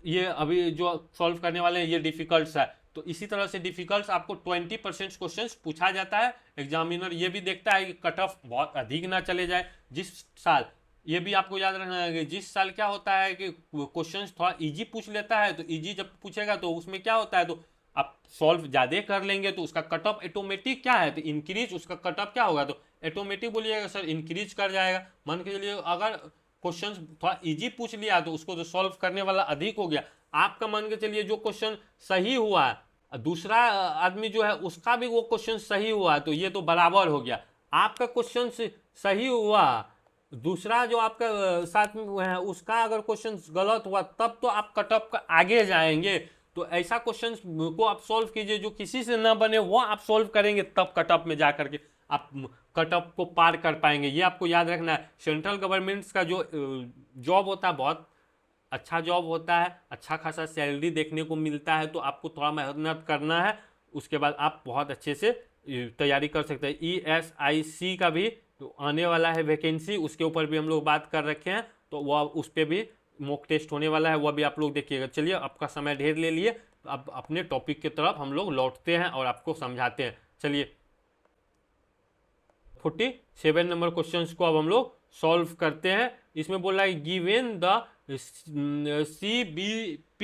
ये अभी जो सॉल्व करने वाले हैं ये डिफिकल्ट्स है। तो इसी तरह से डिफिकल्ट्स आपको 20% क्वेश्चंस पूछा जाता है। एग्जामिनर ये भी देखता है कि कट ऑफ बहुत अधिक ना चले जाए। जिस साल, ये भी आपको याद रखना है कि जिस साल क्या होता है कि क्वेश्चंस थोड़ा इजी पूछ लेता है, तो इजी जब पूछेगा तो उसमें क्या होता है, तो आप सॉल्व ज़्यादा कर लेंगे तो उसका कट ऑफ ऑटोमेटिक क्या है, तो इंक्रीज, उसका कट ऑफ क्या होगा, तो ऑटोमेटिक बोलिएगा सर इंक्रीज कर जाएगा। मान के चलिए अगर क्वेश्चन थोड़ा इजी पूछ लिया तो उसको तो सॉल्व करने वाला अधिक हो गया। आपका मान के चलिए जो क्वेश्चन सही हुआ है, दूसरा आदमी जो है उसका भी वो क्वेश्चन सही हुआ, तो ये तो बराबर हो गया। आपका क्वेश्चन सही हुआ, दूसरा जो आपका साथ में है उसका अगर क्वेश्चन गलत हुआ, तब तो आप कट ऑफ का आगे जाएंगे। तो ऐसा क्वेश्चन को आप सॉल्व कीजिए जो किसी से ना बने, वो आप सॉल्व करेंगे, तब कट ऑफ में जा करके आप कट ऑफ को पार कर पाएंगे। ये आपको याद रखना है। सेंट्रल गवर्नमेंट्स का जो जॉब होता है बहुत अच्छा जॉब होता है, अच्छा खासा सैलरी देखने को मिलता है, तो आपको थोड़ा मेहनत करना है, उसके बाद आप बहुत अच्छे से तैयारी कर सकते हैं। ESIC का भी तो आने वाला है वैकेंसी, उसके ऊपर भी हम लोग बात कर रखे हैं, तो वह उस पर भी मॉक टेस्ट होने वाला है, वह भी आप लोग देखिएगा। चलिए, आपका समय ढेर ले लिए, तो अब अपने टॉपिक की तरफ हम लोग लौटते हैं और आपको समझाते हैं। चलिए 47 नंबर क्वेश्चन को अब हम लोग सॉल्व करते हैं। इसमें बोला है given the CBP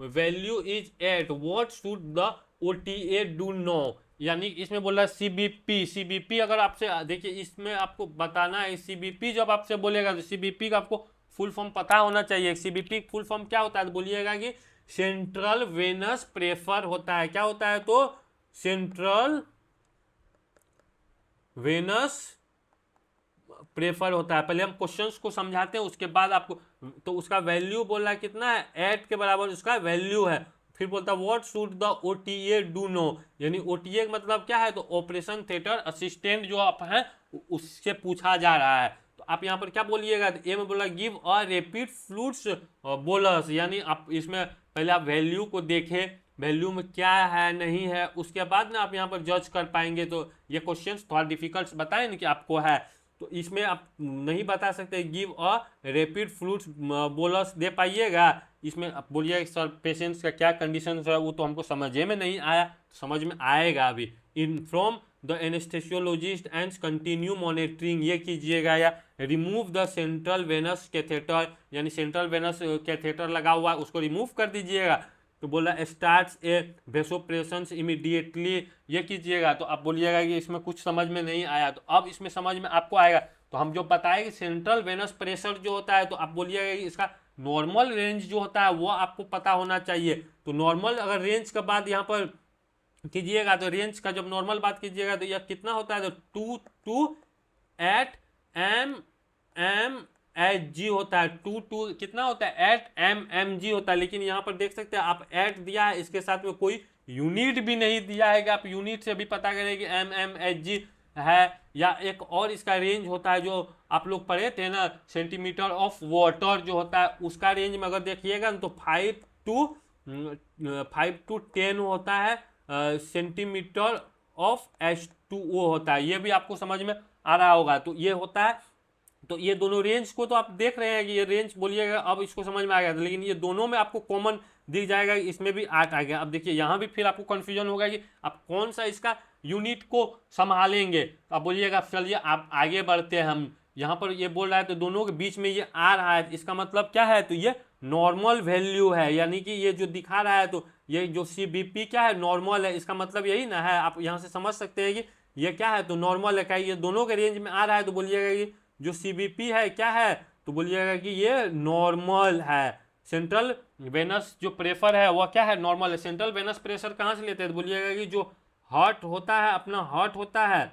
value is at what should the OTA do no. यानी इसमें बोला CBP अगर आपसे देखिए, इसमें आपको बताना है CBP जब आपसे बोलेगा तो CBP का आपको फुल फॉर्म पता होना चाहिए। CBP फुल फॉर्म क्या होता है, तो बोलिएगा कि सेंट्रल वेनस प्रेफर होता है। क्या होता है, तो सेंट्रल वेनस प्रेफर होता है। पहले हम क्वेश्चंस को समझाते हैं, उसके बाद आपको, तो उसका वैल्यू बोला कितना है, 8 के बराबर उसका वैल्यू है। फिर बोलता है what should the OTA do no, यानी OTA का मतलब क्या है, तो ऑपरेशन थिएटर असिस्टेंट जो आप हैं उससे पूछा जा रहा है। तो आप यहाँ पर क्या बोलिएगा, तो ए में बोला give a rapid fluids bolus, यानी आप इसमें पहले आप वैल्यू को देखें, वैल्यू में क्या है नहीं है, उसके बाद ना आप यहाँ पर जज कर पाएंगे। तो ये क्वेश्चन थोड़ा डिफिकल्ट बताए ना कि आपको है, तो इसमें आप नहीं बता सकते give a rapid fluids bolus दे पाइएगा। इसमें आप बोलिए सर पेशेंट्स का क्या कंडीशन है, वो तो हमको समझे में नहीं आया, समझ में आएगा अभी। Inform the anaesthesiologist and continue monitoring, ये कीजिएगा। या remove the central venous catheter, यानी सेंट्रल वेनस कैथेटर लगा हुआ है उसको रिमूव कर दीजिएगा। तो बोला स्टार्ट्स ए वेसोप्रेशन इमीडिएटली, ये कीजिएगा। तो आप बोलिएगा कि इसमें कुछ समझ में नहीं आया, तो अब इसमें समझ में आपको आएगा। तो हम जो बताए कि सेंट्रल वेनस प्रेशर जो होता है, तो आप बोलिएगा कि इसका नॉर्मल रेंज जो होता है वो आपको पता होना चाहिए। तो नॉर्मल अगर रेंज का बात यहाँ पर कीजिएगा, तो रेंज का जब नॉर्मल बात कीजिएगा तो यह कितना होता है, तो 2 mmHg होता है। 2 कितना होता है, 8 mmg होता है। लेकिन यहाँ पर देख सकते हैं आप 8 दिया है, इसके साथ में कोई यूनिट भी नहीं दिया है कि आप यूनिट से भी पता करें कि mmHg है। या एक और इसका रेंज होता है जो आप लोग पढ़े थे ना, सेंटीमीटर ऑफ वाटर जो होता है, उसका रेंज में अगर देखिएगा तो 5 to 10 होता है सेंटीमीटर ऑफ H2O होता है। ये भी आपको समझ में आ रहा होगा। तो ये होता है, तो ये दोनों रेंज को तो आप देख रहे हैं कि ये रेंज बोलिएगा, अब इसको समझ में आ गया। लेकिन ये दोनों में आपको कॉमन दिख जाएगा, इसमें भी 8 आ गया। अब देखिए यहाँ भी फिर आपको कंफ्यूजन होगा कि आप कौन सा इसका यूनिट को संभालेंगे। तो आप बोलिएगा चलिए आप आगे बढ़ते हैं, हम यहाँ पर ये बोल रहा है तो दोनों के बीच में ये आ रहा है, इसका मतलब क्या है, तो ये नॉर्मल वैल्यू है। यानी कि ये जो दिखा रहा है, तो ये जो CBP क्या है, नॉर्मल है। इसका मतलब यही ना है, आप यहाँ से समझ सकते हैं कि ये क्या है, तो नॉर्मल है। क्या ये दोनों के रेंज में आ रहा है, तो बोलिएगा कि जो CBP है क्या है, तो बोलिएगा कि ये नॉर्मल है। सेंट्रल वेनस जो प्रेशर है वह क्या है, नॉर्मल है। सेंट्रल वेनस प्रेशर कहाँ से लेते हैं, तो बोलिएगा कि जो हार्ट होता है, अपना हार्ट होता है,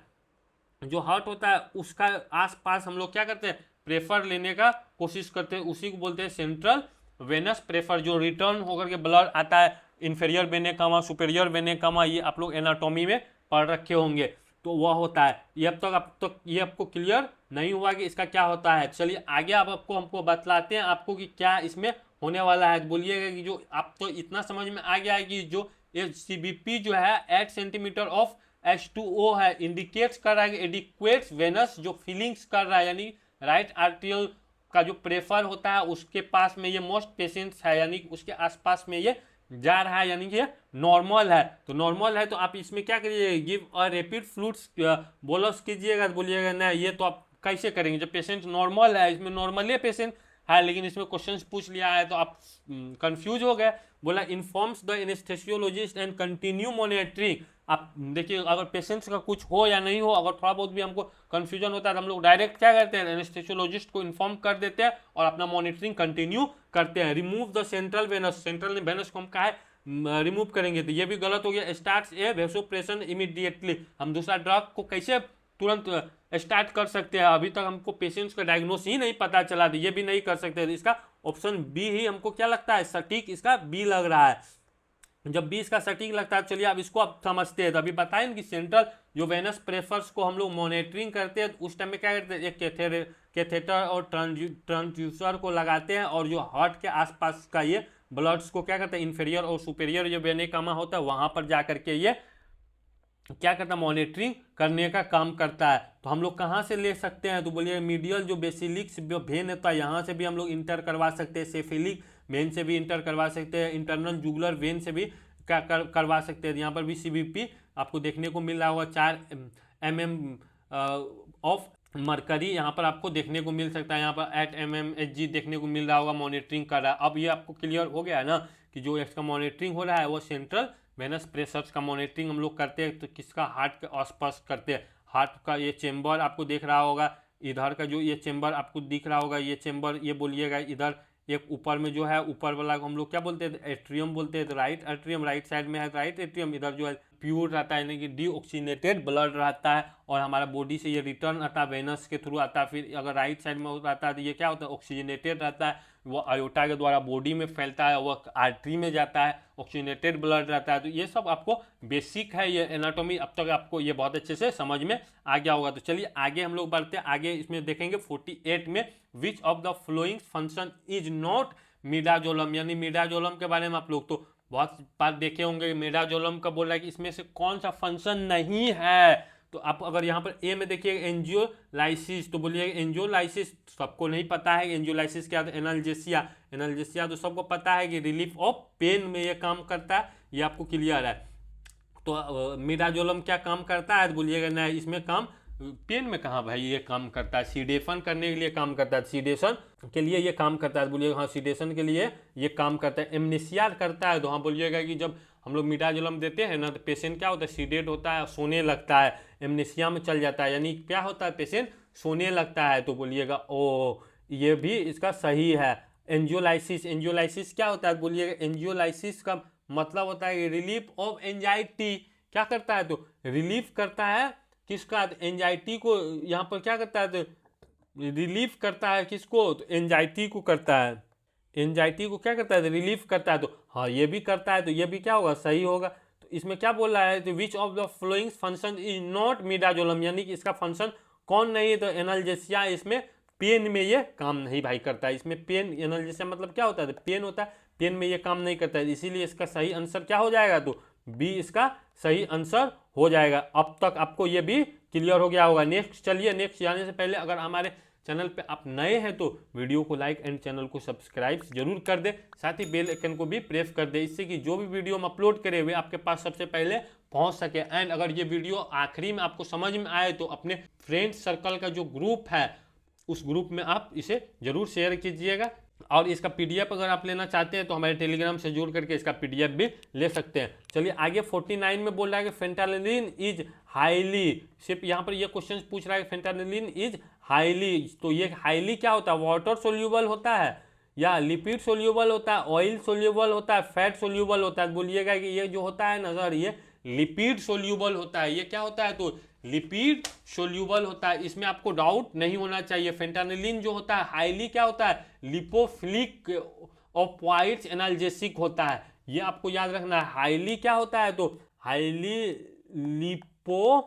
जो हार्ट होता है उसका आसपास हम लोग क्या करते हैं, प्रेशर लेने का कोशिश करते हैं, उसी को बोलते हैं सेंट्रल वेनस प्रेशर। जो रिटर्न होकर के ब्लड आता है इंफीरियर वेने कामा, सुपेरियर वेने कामा, ये आप लोग एनाटॉमी में पढ़ रखे होंगे, तो वह होता है। ये अब तक ये आपको क्लियर नहीं हुआ कि इसका क्या होता है। चलिए आगे आप हमको बतलाते हैं आपको कि क्या इसमें होने वाला है। बोलिएगा कि जो आप तो इतना समझ में आ गया है कि जो CBP जो है 8 सेंटीमीटर ऑफ H2O है, इंडिकेट्स कर रहा है कि एडिक्वेट वेनस जो फीलिंग्स कर रहा है, यानी राइट आर्टियल का जो प्रेफर होता है उसके पास में ये मोस्ट पेशेंट्स है, यानी कि उसके आसपास में ये जा रहा है, यानी कि ये नॉर्मल है। तो नॉर्मल है तो आप इसमें क्या करिए, give a rapid fluids bolus कीजिएगा, तो बोलिएगा नहीं ये तो आप कैसे करेंगे जब पेशेंट नॉर्मल है, इसमें नॉर्मली पेशेंट है लेकिन इसमें क्वेश्चंस पूछ लिया है तो आप कंफ्यूज हो गए। बोला informs the anaesthesiologist and continue monitoring. आप देखिए अगर पेशेंट्स का कुछ हो या नहीं हो, अगर थोड़ा बहुत भी हमको कंफ्यूजन होता है तो हम लोग डायरेक्ट क्या करते हैं, एनेस्थेसियोलॉजिस्ट को इन्फॉर्म कर देते हैं और अपना मॉनिटरिंग कंटिन्यू करते हैं। Remove the central venous, central venous को हम कहा है रिमूव करेंगे तो ये भी गलत हो गया। स्टार्ट्स ए वेसोप्रेशन इमीडिएटली, हम दूसरा ड्रग को कैसे तुरंत स्टार्ट कर सकते हैं, अभी तक हमको पेशेंट्स का डायग्नोस ही नहीं पता चला, तो ये भी नहीं कर सकते। तो इसका ऑप्शन बी ही हमको क्या लगता है सटीक, इसका बी लग रहा है। जब 20 का सटीक लगता है, चलिए अब इसको आप समझते हैं। तो अभी बताएं कि सेंट्रल जो वेनस प्रेफर्स को हम लोग मॉनिटरिंग करते हैं तो उस टाइम में क्या करते हैं, एक कैथेटर और ट्रांसड्यूसर को लगाते हैं और जो हार्ट के आसपास का ये ब्लड्स को क्या करते हैं, इंफीरियर और सुपेरियर जो वेने कामा होता है वहां पर जा करके ये क्या करता है, मॉनिटरिंग करने का काम करता है। तो हम लोग कहाँ से ले सकते हैं, तो बोलिए मीडियल जो बेसिलिक्स वेन होता है यहाँ से भी हम लोग इंटर करवा सकते हैं, सेफिलिक वेन से भी इंटर करवा सकते हैं, इंटरनल जुगुलर वेन से भी क्या करवा सकते हैं। यहाँ पर भी सीबीपी आपको देखने को मिल रहा होगा, 4 mm ऑफ मरकरी यहाँ पर आपको देखने को मिल सकता है, यहाँ पर 8 mmHg देखने को मिल रहा होगा, मॉनिटरिंग कर रहा है। अब ये आपको क्लियर हो गया है ना कि जो इसका मॉनिटरिंग हो रहा है वो सेंट्रल वेनस प्रेशर्स का मॉनिटरिंग हम लोग करते हैं। तो किसका, हार्ट के आसपास करते हैं। हार्ट का ये चेंबर आपको देख रहा होगा, इधर का जो ये चेंबर आपको दिख रहा होगा, ये चेंबर ये बोलिएगा, इधर एक ऊपर में जो है ऊपर वाला को हम लोग क्या बोलते हैं, एट्रियम बोलते हैं। तो राइट एट्रियम राइट साइड में है, राइट एट्रियम इधर जो है प्योर रहता है, यानी कि डीऑक्सीनेटेड ब्लड रहता है और हमारा बॉडी से ये रिटर्न आता है, वेनस के थ्रू आता है। फिर अगर राइट साइड में रहता है तो ये क्या होता है, ऑक्सीजनेटेड रहता है, वो आयोटा के द्वारा बॉडी में फैलता है, वो आर्टरी में जाता है, ऑक्सीजनेटेड ब्लड रहता है। तो ये सब आपको बेसिक है ये एनाटॉमी, अब तक आपको ये बहुत अच्छे से समझ में आ गया होगा। तो चलिए आगे हम लोग बढ़ते हैं, आगे इसमें देखेंगे 48 में विच of the flowing function is not midazolam, यानी मिडाजोलम के बारे में आप लोग तो बहुत बात देखे होंगे, मिडाजोलम का बोल रहा है कि इसमें से कौन सा फंक्शन नहीं है। तो आप अगर यहाँ पर ए में देखिए एंजियोलाइसिस, तो बोलिए एंजियोलाइसिस सबको नहीं पता है, एंजियोलाइसिस क्या, एनाल्जेसिया, एनाल्जेसिया तो सबको पता है कि रिलीफ ऑफ पेन में ये काम करता है, ये आपको क्लियर है। तो मिडाजोलम क्या काम करता है, बोलिएगा नहीं इसमें काम पेन में कहाँ भाई ये काम करता है, सीडेशन करने के लिए काम करता है, सीडेशन के लिए ये काम करता है, बोलिएगा हाँ सीडेशन के लिए ये काम करता है। एमनेसिया करता है, तो हाँ बोलिएगा कि जब हम लोग मिडाजोलम देते हैं ना तो पेशेंट क्या होता है, सीडेट होता है, सोने लगता है, एमनेसिया में चल जाता है, यानी क्या होता है, पेशेंट सोने लगता है। तो बोलिएगा ओ ये भी इसका सही है। एंजियोलाइसिस, एंजियोलाइसिस क्या होता है, बोलिएगा एंजियोलाइसिस का मतलब होता है रिलीफ ऑफ एंजाइटी, क्या करता है तो रिलीफ करता है किसका, एंजाइटी को, यहाँ पर क्या करता है तो रिलीफ करता है किसको, तो एंजाइटी को करता है, एंजाइटी को क्या करता है रिलीफ करता है। तो हाँ ये भी करता है, तो ये भी क्या होगा, सही होगा। तो इसमें क्या बोल रहा है, तो विच of the flowing function is not midazolam, यानी कि इसका फंक्शन कौन नहीं है, तो एनाल्जेसिया, इसमें पेन में ये काम नहीं भाई करता है, इसमें पेन, एनाल्जेसिया मतलब क्या होता है, तो पेन होता है, पेन में ये काम नहीं करता है, इसीलिए इसका सही आंसर क्या हो जाएगा, तो बी इसका सही आंसर हो जाएगा। अब तक आपको ये भी क्लियर हो गया होगा। नेक्स्ट चलिए, नेक्स्ट जाने से पहले अगर हमारे चैनल पे आप नए हैं तो वीडियो को लाइक एंड चैनल को सब्सक्राइब जरूर कर दे, साथ ही बेल आइकन को भी प्रेस कर दे, इससे कि जो भी वीडियो हम अपलोड करें वे आपके पास सबसे पहले पहुंच सके। एंड अगर ये वीडियो आखिरी में आपको समझ में आए तो अपने फ्रेंड सर्कल का जो ग्रुप है उस ग्रुप में आप इसे जरूर शेयर कीजिएगा। और इसका पीडीएफ अगर आप लेना चाहते हैं तो हमारे टेलीग्राम से जुड़ करके इसका पीडीएफ भी ले सकते हैं। चलिए आगे 49 में बोल रहा है कि फेंटानिलीन इज हाईली, सिर्फ यहाँ पर ये क्वेश्चन पूछ रहा है कि फेंटानिलीन इज हाईली, तो ये हाईली क्या होता है, वाटर सोल्यूबल होता है या लिपिड सोल्यूबल होता है, ऑयल सोल्यूबल होता है, फैट सोल्यूबल होता है। बोलिएगा कि ये जो होता है ना सर ये लिपिड सोल्यूबल होता है, ये क्या होता है, तो लिपिड सोल्यूबल होता है, इसमें आपको डाउट नहीं होना चाहिए। फेंटानिलीन जो होता है हाईली क्या होता है, लिपोफिलिक ऑपोइड्स एनाल्जेसिक होता है, ये आपको याद रखना है। हाईली क्या होता है, तो हाईली लिपोफिलिक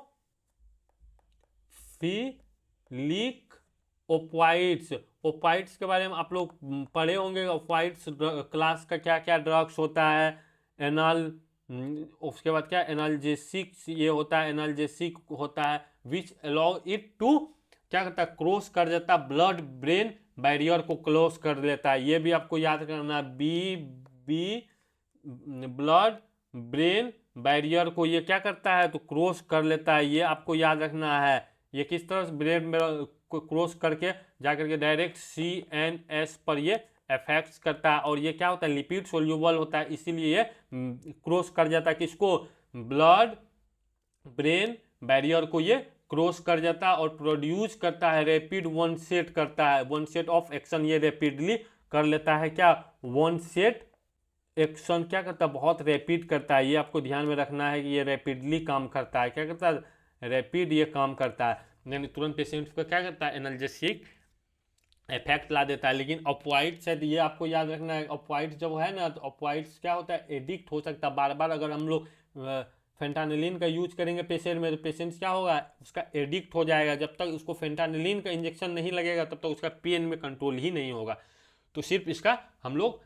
ओपाइड्स, ओपाइड्स के बारे में आप लोग पढ़े होंगे, ओपाइड्स क्लास का क्या क्या ड्रग्स होता है, एनाल, उसके बाद क्या एनाल्जेसिक ये होता है, एनाल्जेसिक होता है, विच अलाउ इट टू क्या करता है, क्रॉस कर देता है ब्लड ब्रेन बैरियर को क्लोज कर देता है। ये भी आपको याद करना है, बी ब्लड ब्रेन बैरियर को ये क्या करता है, तो क्रॉस कर लेता है। ये आपको याद रखना है। ये किस तरह से ब्रेन में क्रॉस करके जाकर के डायरेक्ट CNS पर ये इफेक्ट्स करता है। और ये क्या होता है, लिपिड सोल्यूबल होता है, इसीलिए ये क्रॉस कर जाता है किसको, ब्लड ब्रेन बैरियर को ये क्रॉस कर जाता है और प्रोड्यूस करता है रैपिड वन सेट करता है, वन सेट ऑफ एक्शन ये रैपिडली कर लेता है। क्या वन सेट एक्शन क्या करता है, बहुत रैपिड करता है। ये आपको ध्यान में रखना है कि ये रैपिडली काम करता है। क्या करता है, रैपिड ये काम करता है, यानी तुरंत पेशेंट को क्या करता है, एनाल्जेसिक इफेक्ट ला देता है। लेकिन ऑपवाइड्स है, ये आपको याद रखना है। ऑपवाइड्स जब है ना, तो ऑपवाइड्स क्या होता है, एडिक्ट हो सकता है बार बार। अगर हम लोग फेंटानिलीन का यूज करेंगे पेशेंट में, तो पेशेंट क्या होगा, उसका एडिक्ट हो जाएगा। जब तक उसको फेंटानिलीन का इंजेक्शन नहीं लगेगा तब तक उसका पेन में कंट्रोल ही नहीं होगा। तो सिर्फ इसका हम लोग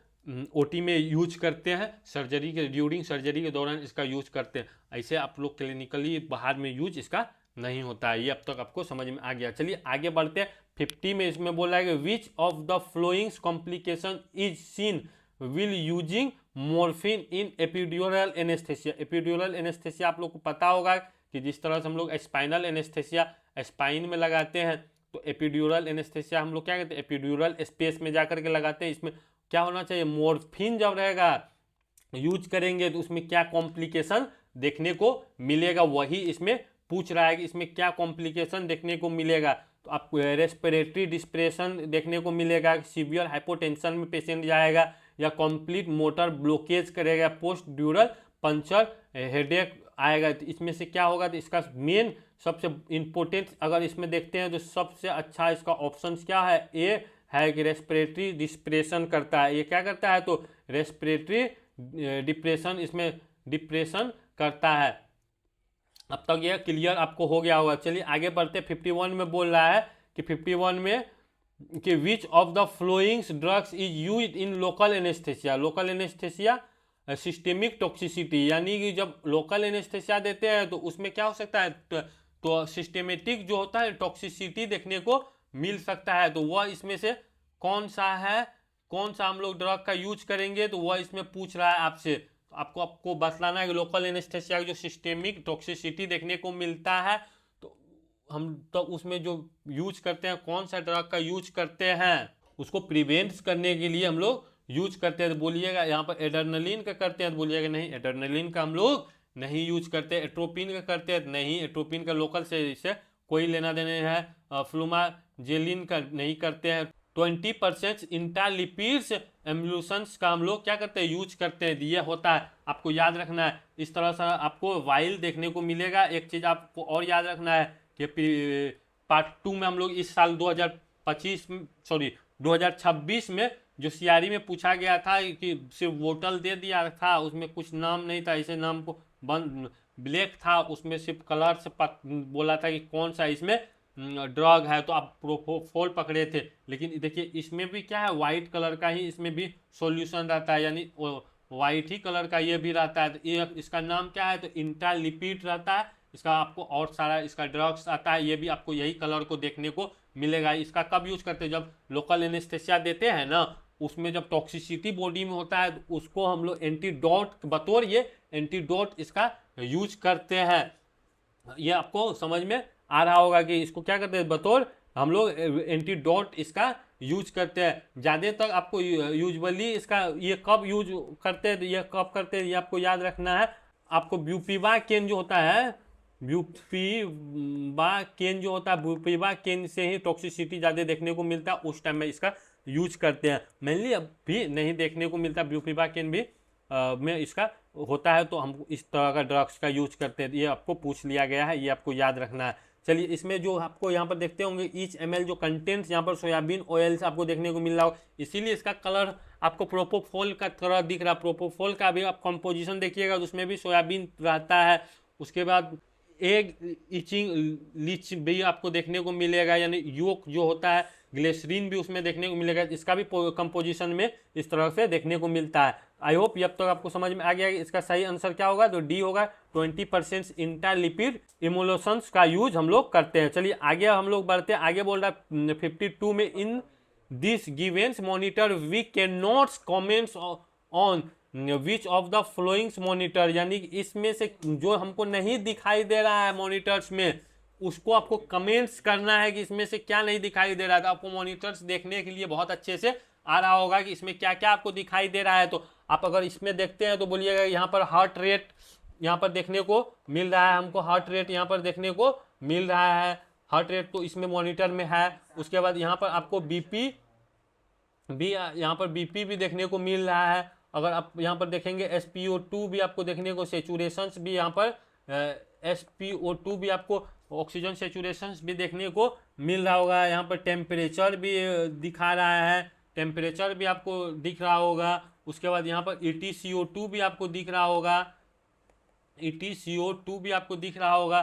OT में यूज करते हैं, सर्जरी के ड्यूरिंग सर्जरी के दौरान इसका यूज करते हैं। ऐसे आप लोग क्लिनिकली बाहर में यूज इसका नहीं होता है। ये अब तक आपको समझ में आ गया। चलिए आगे बढ़ते हैं। 50 में इसमें बोला है कि which of the followings complication is seen will using morphine in epidural anaesthesia. Epidural anaesthesia आप लोग को पता होगा कि जिस तरह से हम लोग स्पाइनल एनेस्थेसिया स्पाइन में लगाते हैं, तो एपिड्यूरल एनेस्थेसिया हम लोग क्या कहते हैं, एपिड्यूरल स्पेस में जाकर के लगाते हैं। इसमें क्या होना चाहिए, मॉर्फिन जब रहेगा यूज करेंगे तो उसमें क्या कॉम्प्लिकेशन देखने को मिलेगा, वही इसमें पूछ रहा है कि इसमें क्या कॉम्प्लिकेशन देखने को मिलेगा। तो आपको रेस्पिरेटरी डिस्प्रेशन देखने को मिलेगा, सीवियर हाइपोटेंशन में पेशेंट जाएगा, या कंप्लीट मोटर ब्लॉकेज करेगा, पोस्ट ड्यूरल पंचर हेडेक आएगा। तो इसमें से क्या होगा, तो इसका मेन सबसे इम्पोर्टेंट अगर इसमें देखते हैं तो सबसे अच्छा इसका ऑप्शन क्या है, ए है कि रेस्पिरेटरी डिस्प्रेशन करता है। ये क्या करता है, तो रेस्पिरेटरी डिप्रेशन, इसमें डिप्रेशन करता है। अब तक ये क्लियर आपको हो गया होगा। चलिए आगे बढ़ते। 51 में बोल रहा है कि 51 में कि which of the followings drugs is used in local anaesthesia. Local anaesthesia systemic toxicity, यानी कि जब लोकल एनेस्थेसिया देते हैं तो उसमें क्या हो सकता है, तो सिस्टेमेटिक जो होता है टॉक्सिसिटी देखने को मिल सकता है। तो वह इसमें से कौन सा है, कौन सा हम लोग ड्रग का यूज करेंगे, तो वह इसमें पूछ रहा है आपसे। तो आपको बतलाना है कि लोकल एनेस्थेसिया जो सिस्टेमिक टॉक्सिसिटी देखने को मिलता है, तो हम तो उसमें जो यूज करते हैं, कौन सा ड्रग का यूज करते हैं, उसको प्रिवेंट करने के लिए हम लोग यूज करते हैं। तो बोलिएगा यहाँ पर एड्रेनलिन का करते हैं, तो बोलिएगा नहीं, एड्रेनलिन का हम लोग नहीं यूज करते। एट्रोपिन का करते हैं, नहीं, एट्रोपिन का लोकल से इससे कोई लेना देने है। फ्लूमाजेलिन का नहीं करते हैं। 20% इंटरलिपिड्स एम्यूलेशंस का हम लोग क्या करते हैं, यूज करते हैं। ये होता है, आपको याद रखना है। इस तरह से आपको वाइल देखने को मिलेगा। एक चीज़ आपको और याद रखना है कि पार्ट 2 में हम लोग इस साल 2026 में जो CRE में पूछा गया था कि सिर्फ बोतल दे दिया था, उसमें कुछ नाम नहीं था, ऐसे नाम को बंद ब्लैक था, उसमें सिर्फ कलर से बोला था कि कौन सा इसमें ड्रग है, तो आप प्रोपोफॉल पकड़े थे। लेकिन देखिए इसमें भी क्या है, वाइट कलर का ही इसमें भी सॉल्यूशन रहता है, यानी वाइट ही कलर का ये भी रहता है। तो ये इसका नाम क्या है, तो इंटरलिपिड रहता है। इसका आपको और सारा इसका ड्रग्स आता है, ये भी आपको यही कलर को देखने को मिलेगा। इसका कब यूज करते हैं, जब लोकल एनेस्थेसिया देते हैं ना, उसमें जब टॉक्सिसिटी बॉडी में होता है तो उसको हम लोग एंटीडोट बतौर ये एंटीडोट इसका यूज करते हैं। ये आपको समझ में आ रहा होगा कि इसको क्या करते हैं, बतौर हम लोग एंटीडोट इसका यूज करते हैं। ज़्यादातर आपको यूजुअली इसका ये कब यूज करते हैं, तो ये कब करते हैं ये आपको याद रखना है। आपको ब्यूपिवाकेन जो होता है, ब्यूपिवाकेन जो होता है, ब्यूपिवाकेन से ही टॉक्सिसिटी ज़्यादा देखने को मिलता है, उस टाइम में इसका यूज करते हैं। मेनली अब भी नहीं देखने को मिलता, ब्यूपिवाकेन भी में इसका होता है, तो हम इस तरह का ड्रग्स का यूज करते हैं। ये आपको पूछ लिया गया है, ये आपको याद रखना है। चलिए इसमें जो आपको यहाँ पर देखते होंगे ईच ml जो कंटेंट्स यहाँ पर सोयाबीन ऑयल से आपको देखने को मिल रहा हो, इसीलिए इसका कलर आपको प्रोपोफॉल का तरह दिख रहा है। प्रोपोफॉल का भी आप कंपोजिशन देखिएगा तो उसमें भी सोयाबीन रहता है। उसके बाद एग इचिंग लीच भी आपको देखने को मिलेगा, यानी योक जो होता है, ग्लिसरीन भी उसमें देखने को मिलेगा। इसका भी कंपोजिशन में इस तरह से देखने को मिलता है। आई होप अब तक आपको समझ में आ गया कि इसका सही आंसर क्या होगा, तो डी होगा। 20% इंटरलिपिड इमोलेशंस का यूज हम लोग करते हैं। चलिए आगे हम लोग बढ़ते हैं। आगे बोल रहा है 52 में, in this givens monitor we can not comments on which of the followings monitor, यानी कि इसमें से जो हमको नहीं दिखाई दे रहा है मॉनिटर्स में, उसको आपको कमेंट्स करना है कि इसमें से क्या नहीं दिखाई दे रहा था। आपको मॉनिटर्स देखने के लिए बहुत अच्छे से आ रहा होगा कि इसमें क्या क्या आपको दिखाई दे रहा है। तो आप अगर इसमें देखते हैं तो बोलिएगा यहाँ पर हार्ट रेट यहाँ पर देखने को मिल रहा है, हमको हार्ट रेट यहाँ पर देखने को मिल रहा है। हार्ट रेट तो इसमें मॉनिटर में है। उसके बाद यहाँ पर आपको बीपी भी, यहाँ पर बीपी भी देखने को मिल रहा है। अगर आप यहाँ पर देखेंगे SpO2 भी आपको देखने को, सेचुरेशंस भी यहाँ पर SpO2 भी आपको, ऑक्सीजन सेचुरेशंस भी देखने को मिल रहा होगा। यहाँ पर टेम्परेचर भी दिखा रहा है, टेम्परेचर भी आपको दिख रहा होगा। उसके बाद यहाँ पर EtCO2 भी आपको दिख रहा होगा, EtCO2 भी आपको दिख रहा होगा।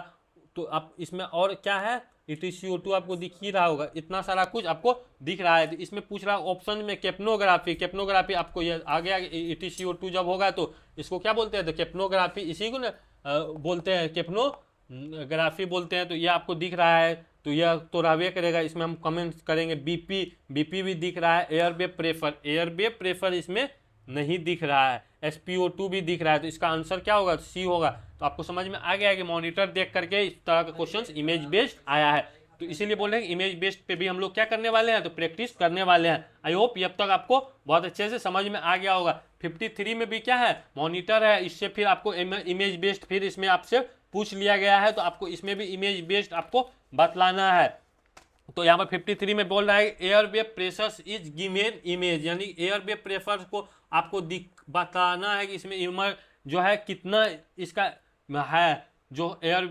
तो आप इसमें और क्या है, EtCO2 आपको दिख ही रहा होगा, इतना सारा कुछ आपको दिख रहा है। तो इसमें पूछ रहा है ऑप्शन में कैप्नोग्राफी, कैप्नोग्राफी आपको ये आ गया। EtCO2 जब होगा तो इसको क्या बोलते हैं, तो कैप्नोग्राफी, इसी को ना बोलते हैं, कैप्नोग्राफी बोलते हैं। तो ये आपको दिख रहा है, तो यह तो रहबे करेगा। इसमें हम कमेंट्स करेंगे बीपी भी दिख रहा है। एयरवे प्रेफर इसमें नहीं दिख रहा है। SpO2 भी दिख रहा है। तो इसका आंसर क्या होगा, सी होगा। तो आपको समझ में आ गया है कि मॉनिटर देख करके इस तरह का क्वेश्चंस इमेज बेस्ड आया है। तो इसीलिए बोल रहे हैं इमेज बेस्ड पे भी हम लोग क्या करने वाले हैं, तो प्रैक्टिस करने वाले हैं। आई होप अब तक आपको बहुत अच्छे से समझ में आ गया होगा। 53 में भी क्या है, मॉनिटर है। इससे फिर आपको इमेज बेस्ड फिर इसमें आपसे पूछ लिया गया है, तो आपको इसमें भी इमेज बेस्ड आपको बतलाना है। तो यहाँ पर 53 में बोल रहा है airway pressures is given image, यानी एयरवे प्रेशर को आपको बताना है कि इसमें इमर जो है कितना इसका है, जो एयर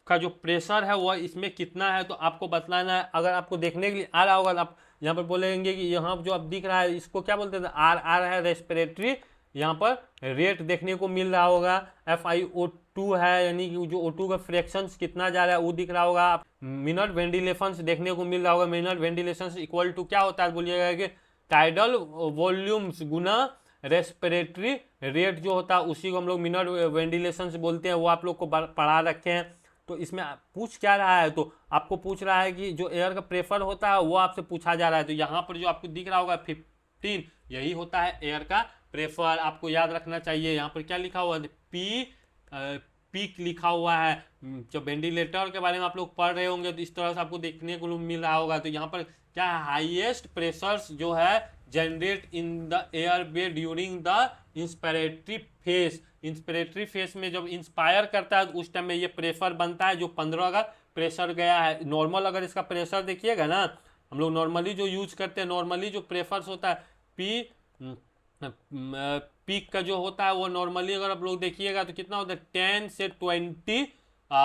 का जो प्रेशर है वह इसमें कितना है, तो आपको बतलाना है। अगर आपको देखने के लिए आ रहा होगा तो आप यहाँ पर बोलेंगे कि यहाँ जो अब दिख रहा है इसको क्या बोलते हैं, आर है रेस्पिरेटरी, यहाँ पर रेट देखने को मिल रहा होगा। FiO2 है, यानी कि जो O2 का फ्रैक्शंस कितना जा रहा है वो दिख रहा होगा। मिनट वेंटिलेशंस देखने को मिल रहा होगा। मिनट वेंटिलेशंस इक्वल टू क्या होता है, बोलिएगा कि टाइडल वॉल्यूम्स गुना रेस्पिरेटरी रेट जो होता है उसी को हम लोग मिनट वेंटिलेशंस बोलते हैं। वो आप लोग को पढ़ा रखे हैं। तो इसमें पूछ क्या रहा है, तो आपको पूछ रहा है कि जो एयर का प्रेशर होता है वो आपसे पूछा जा रहा है। तो यहाँ पर जो आपको दिख रहा होगा 15, यही होता है एयर का प्रेशर। आपको याद रखना चाहिए। यहाँ पर क्या लिखा हुआ है, पीक लिखा हुआ है। जब वेंटिलेटर के बारे में आप लोग पढ़ रहे होंगे तो इस तरह से आपको देखने को मिल रहा होगा। तो यहाँ पर क्या है, हाईएस्ट प्रेशर्स जो है generate in the airway during the inspiratory phase. Inspiratory phase में जब इंस्पायर करता है तो उस टाइम में ये प्रेशर बनता है जो 15 का प्रेशर गया है। नॉर्मल अगर इसका प्रेशर देखिएगा ना, हम लोग नॉर्मली जो यूज करते हैं, नॉर्मली जो प्रेशर होता है पीक का जो होता है वो नॉर्मली अगर आप लोग देखिएगा तो कितना होता है, 10 से 20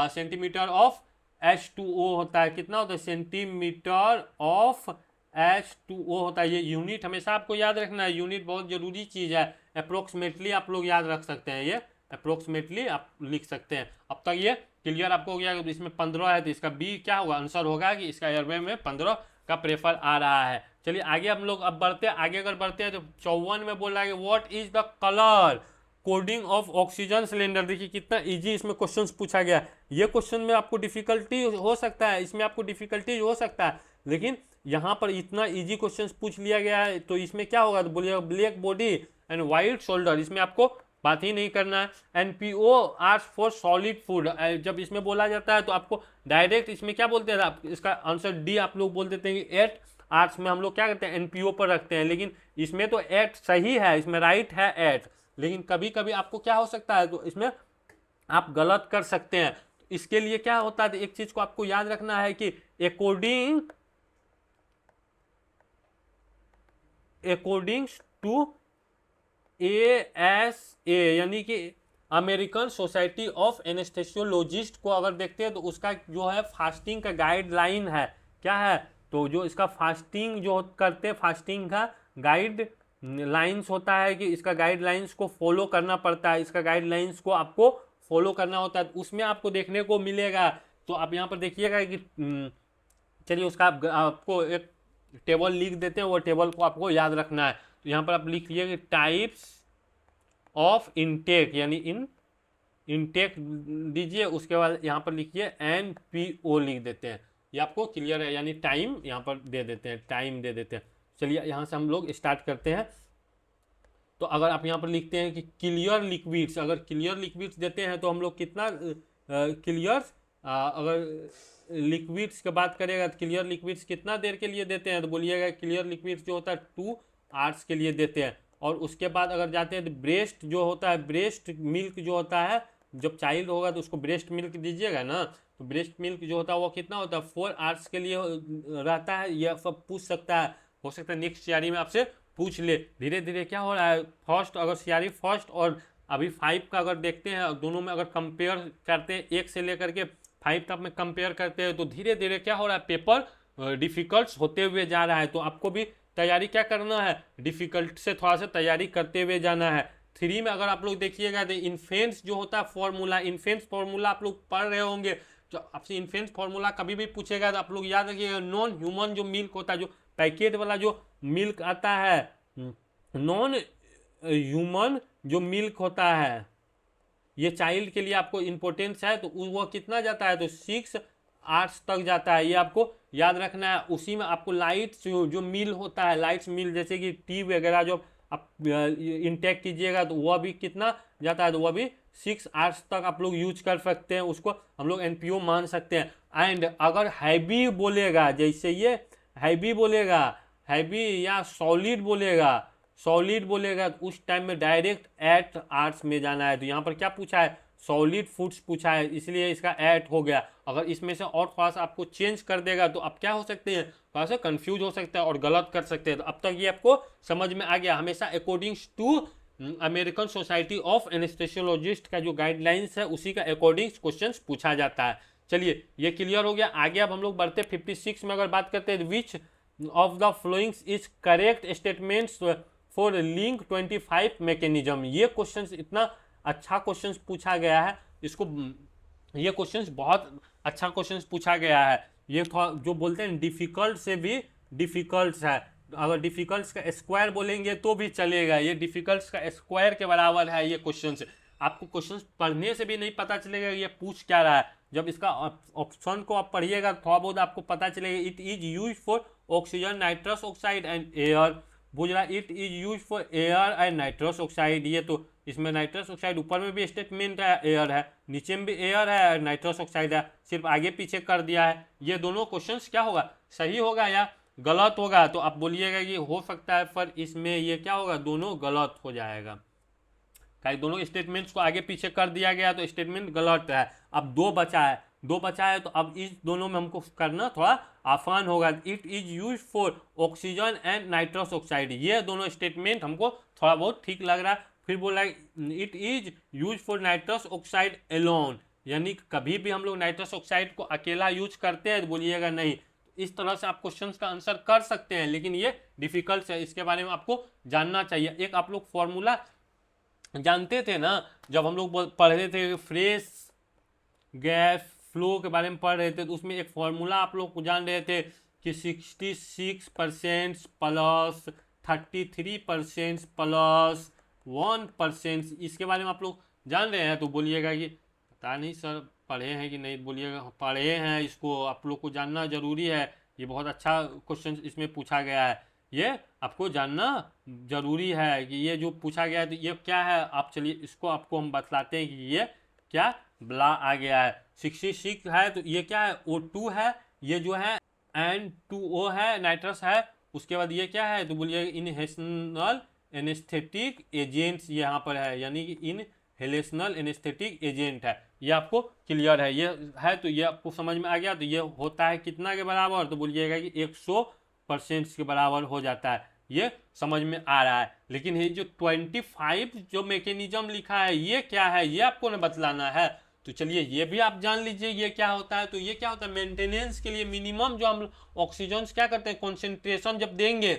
सेंटीमीटर ऑफ H2O होता है। कितना होता है, सेंटीमीटर ऑफ H2O होता है। ये यूनिट हमेशा आपको याद रखना है, यूनिट बहुत जरूरी चीज़ है। अप्रोक्सीमेटली आप लोग याद रख सकते हैं, ये अप्रोक्सीमेटली आप लिख सकते हैं। अब तक ये क्लियर आपको हो गया। इसमें 15 है तो इसका बी क्या होगा, आंसर होगा कि इसका एयरवे में 15 का प्रेशर आ रहा है। चलिए आगे हम लोग अब बढ़ते हैं। आगे अगर बढ़ते हैं तो 54 में बोल रहा है कि what is the colour coding of oxygen cylinder. देखिए कितना इजी इसमें क्वेश्चंस पूछा गया। ये क्वेश्चन में आपको डिफिकल्टी हो सकता है, इसमें आपको डिफिकल्टी हो सकता है, लेकिन यहाँ पर इतना इजी क्वेश्चंस पूछ लिया गया है। तो इसमें क्या होगा, तो बोलिएगा black body and white shoulder, इसमें आपको बात ही नहीं करना है। NPO hours for solid food, जब इसमें बोला जाता है तो आपको डायरेक्ट इसमें क्या बोलते हैं, इसका आंसर डी आप लोग बोल देते हैं कि 8 आर्ट्स में हम लोग क्या करते हैं, NPO पर रखते हैं। लेकिन इसमें तो 8 सही है, इसमें राइट है 8, लेकिन कभी कभी आपको क्या हो सकता है, तो इसमें आप गलत कर सकते हैं। इसके लिए क्या होता है, तो एक चीज को आपको याद रखना है कि अकॉर्डिंग टू ASA, यानी कि अमेरिकन सोसाइटी ऑफ एनेस्थेसियोलॉजिस्ट को अगर देखते हैं तो उसका जो है फास्टिंग का गाइडलाइन है, क्या है, तो जो इसका फास्टिंग जो करते हैं, फास्टिंग का गाइड लाइंस होता है कि इसका गाइडलाइंस को फॉलो करना पड़ता है, इसका गाइडलाइंस को आपको फॉलो करना होता है। उसमें आपको देखने को मिलेगा। तो आप यहाँ पर देखिएगा कि चलिए उसका आपको एक टेबल लिख देते हैं, वो टेबल को आपको याद रखना है। तो यहाँ पर आप लिखिए कि टाइप्स ऑफ इनटेक यानी इनटेक दीजिए, उसके बाद यहाँ पर लिखिए NPO लिख देते हैं, ये आपको क्लियर है, यानी टाइम यहाँ पर दे देते हैं, टाइम दे देते हैं। चलिए यहाँ से हम लोग स्टार्ट करते हैं। तो अगर आप यहाँ पर लिखते हैं कि क्लियर लिक्विड्स, अगर क्लियर लिक्विड्स देते हैं तो हम लोग कितना क्लियर, अगर लिक्विड्स की बात करेगा तो क्लियर लिक्विड्स कितना देर के लिए देते हैं, तो बोलिएगा क्लियर लिक्विड्स जो होता है 2 आवर्स के लिए देते हैं। और उसके बाद अगर जाते हैं तो ब्रेस्ट जो होता है, ब्रेस्ट मिल्क जो होता है, जब चाइल्ड होगा तो उसको ब्रेस्ट मिल्क दीजिएगा ना, तो ब्रेस्ट मिल्क जो होता है वो कितना होता है 4 आवर्स के लिए रहता है। यह सब पूछ सकता है, हो सकता है नेक्स्ट तैयारी में आपसे पूछ ले। धीरे धीरे क्या हो रहा है, फर्स्ट अगर सीआरई फर्स्ट और अभी 5 का अगर देखते हैं, दोनों में अगर कंपेयर करते हैं 1 से लेकर के 5 तक में कंपेयर करते हैं, तो धीरे धीरे क्या हो रहा है, पेपर डिफिकल्ट होते हुए जा रहा है। तो आपको भी तैयारी क्या करना है, डिफिकल्ट से थोड़ा सा तैयारी करते हुए जाना है। 3 में अगर आप लोग देखिएगा तो इन्फेंस जो होता है फॉर्मूला, इन्फेंस फॉर्मूला आप लोग पढ़ रहे होंगे। तो आपसे इन्फेंस फॉर्मूला कभी भी पूछेगा तो आप लोग याद रखिएगा, नॉन ह्यूमन जो मिल्क होता है, जो पैकेट वाला जो मिल्क आता है, नॉन ह्यूमन जो मिल्क होता है, ये चाइल्ड के लिए आपको इम्पोर्टेंस है, तो वो कितना जाता है, तो 6 आवर्स तक जाता है, ये आपको याद रखना है। उसी में आपको लाइट्स जो मिल होता है, लाइट्स मिल जैसे कि टी वगैरह जो आप इंटेक कीजिएगा तो वह भी कितना जाता है, तो वह भी 6 आवर्स तक आप लोग यूज कर सकते हैं, उसको हम लोग NPO मान सकते हैं। एंड अगर हैवी बोलेगा, जैसे ये हैवी बोलेगा, हैवी या सॉलिड बोलेगा तो उस टाइम में डायरेक्ट 8 आवर्स में जाना है। तो यहाँ पर क्या पूछा है, सॉलिड फूड्स पूछा है, इसलिए इसका 8 हो गया। अगर इसमें से और थोड़ा सा आपको चेंज कर देगा तो आप क्या हो सकते हैं, थोड़ा सा कंफ्यूज हो सकते हैं और गलत कर सकते हैं। तो अब तक ये आपको समझ में आ गया। हमेशा accordings to American society of anaesthesiologist का जो गाइडलाइंस है उसी का अकॉर्डिंग क्वेश्चन पूछा जाता है। चलिए ये क्लियर हो गया। आगे अब हम लोग बढ़ते 56 में अगर बात करते हैं, which of the followings is correct statements for link 25 mechanism. ये क्वेश्चन इतना अच्छा क्वेश्चन पूछा गया है, इसको ये क्वेश्चन बहुत अच्छा क्वेश्चन पूछा गया है। ये जो बोलते हैं डिफिकल्ट से भी डिफिकल्ट है, अगर डिफिकल्ट का स्क्वायर बोलेंगे तो भी चलेगा, ये डिफिकल्ट का स्क्वायर के बराबर है ये क्वेश्चन। आपको क्वेश्चन पढ़ने से भी नहीं पता चलेगा ये पूछ क्या रहा है, जब इसका ऑप्शन को आप पढ़िएगा थोड़ा बहुत आपको पता चलेगा। It is use for oxygen, nitrous oxide and air, बुझ रहा, it is use for air and nitrous oxide. ये तो इसमें नाइट्रस ऑक्साइड ऊपर में भी स्टेटमेंट है, एयर है, नीचे में भी एयर है, नाइट्रस ऑक्साइड है, सिर्फ आगे पीछे कर दिया है। ये दोनों क्वेश्चंस क्या होगा, सही होगा या गलत होगा, तो आप बोलिएगा कि हो सकता है, पर इसमें ये क्या होगा, दोनों गलत हो जाएगा। दोनों स्टेटमेंट्स को आगे पीछे कर दिया गया तो स्टेटमेंट गलत है। अब दो बचा है, तो अब इस दोनों में हमको करना थोड़ा आसान होगा। It is use for oxygen and nitrous oxide, ये दोनों स्टेटमेंट हमको थोड़ा बहुत ठीक लग रहा है। फिर बोला it is use for nitrous oxide alone, यानी कभी भी हम लोग नाइट्रस ऑक्साइड को अकेला यूज करते हैं तो बोलिएगा नहीं। इस तरह से आप क्वेश्चंस का आंसर कर सकते हैं, लेकिन ये डिफिकल्ट है, इसके बारे में आपको जानना चाहिए। एक आप लोग फॉर्मूला जानते थे ना, जब हम लोग पढ़ रहे थे फ्रेश गैस फ्लो के बारे में पढ़ रहे थे, तो उसमें एक फॉर्मूला आप लोग को जान रहे थे कि 66% प्लस 33% प्लस 1%, इसके बारे में आप लोग जान रहे हैं। तो बोलिएगा कि पता नहीं सर पढ़े हैं कि नहीं, बोलिएगा पढ़े हैं, इसको आप लोग को जानना जरूरी है। ये बहुत अच्छा क्वेश्चन इसमें पूछा गया है, ये आपको जानना जरूरी है कि ये जो पूछा गया है तो ये क्या है। आप चलिए इसको आपको हम बतलाते हैं कि ये क्या ब्ला आ गया है। 66 है तो ये क्या है, O2 है, ये जो है N2O है, नाइट्रस है। उसके बाद ये क्या है, तो बोलिए इनहेलेशनल एनेस्थेटिक एजेंट्स यहाँ पर है, यानी कि इनहेलेशनल एनेस्थेटिक एजेंट है। ये आपको क्लियर है, ये है, तो ये आपको समझ में आ गया। तो ये होता है कितना के बराबर, तो बोलिएगा कि 100% के बराबर हो जाता है, ये समझ में आ रहा है। लेकिन ये जो 25 जो मैकेनिज्म लिखा है ये क्या है, ये आपको न बतलाना है। तो चलिए ये भी आप जान लीजिए ये क्या होता है। तो ये क्या होता है, मेंटेनेंस के लिए मिनिमम जो हम ऑक्सीजन क्या करते हैं, कॉन्सेंट्रेशन जब देंगे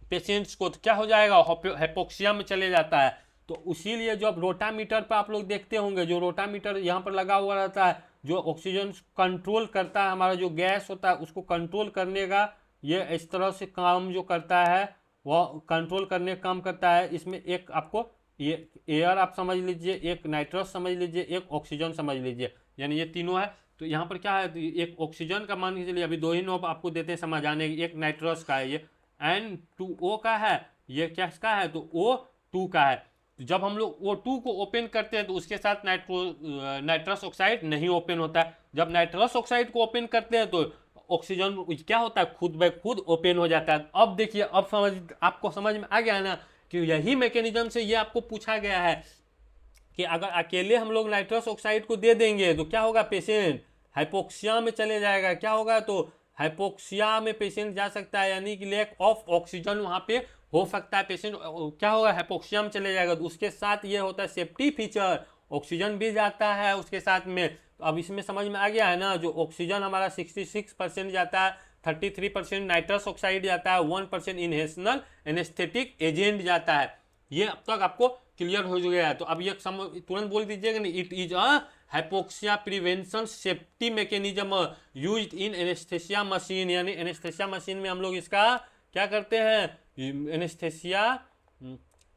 पेशेंट्स को तो क्या हो जाएगा, हाइपोक्सिया में चले जाता है। तो इसीलिए जो अब रोटामीटर पर आप लोग देखते होंगे, जो रोटामीटर यहाँ पर लगा हुआ रहता है, जो ऑक्सीजन कंट्रोल करता है, हमारा जो गैस होता है उसको कंट्रोल करने का ये इस तरह से काम जो करता है, वह कंट्रोल करने का काम करता है। इसमें एक आपको ये एयर आप समझ लीजिए, एक नाइट्रस समझ लीजिए, एक ऑक्सीजन समझ लीजिए, यानी ये तीनों है। तो यहाँ पर क्या है, तो एक ऑक्सीजन का मान के चलिए, अभी दो ही नोब आपको देते हैं समझ आने, एक नाइट्रस का है ये N2O का है, ये क्या इसका है तो O2 का है। तो जब हम लोग O2 को ओपन करते हैं तो उसके साथ नाइट्रस ऑक्साइड नहीं ओपन होता है। जब नाइट्रस ऑक्साइड को ओपन करते हैं तो ऑक्सीजन क्या होता है, खुद ब खुद ओपन हो जाता है। अब देखिए, अब आपको समझ में आ गया है ना कि यही मैकेनिज्म से ये आपको पूछा गया है कि अगर अकेले हम लोग नाइट्रस ऑक्साइड को दे देंगे तो क्या होगा, पेशेंट हाइपोक्सिया में चले जाएगा। क्या होगा, तो हाइपोक्सिया में पेशेंट जा सकता है, यानी कि लैक ऑफ ऑक्सीजन वहां पे हो सकता है, पेशेंट क्या होगा, हाइपोक्सिया में चले जाएगा। तो उसके साथ ये होता है सेफ्टी फीचर, ऑक्सीजन भी जाता है उसके साथ में। तो अब इसमें समझ में आ गया है ना, जो ऑक्सीजन हमारा 66% जाता है, 33% नाइट्रस ऑक्साइड जाता है, 1% इनहेशनल एनेस्थेटिक एजेंट जाता है। ये अब तक आपको क्लियर हो गया है। तो अब ये तुरंत बोल दीजिएगा नहीं, it is a hypoxia prevention safety mechanism used in anaesthesia machine, यानी एनेस्थेसिया मशीन में हम लोग इसका क्या करते हैं, एनेस्थेसिया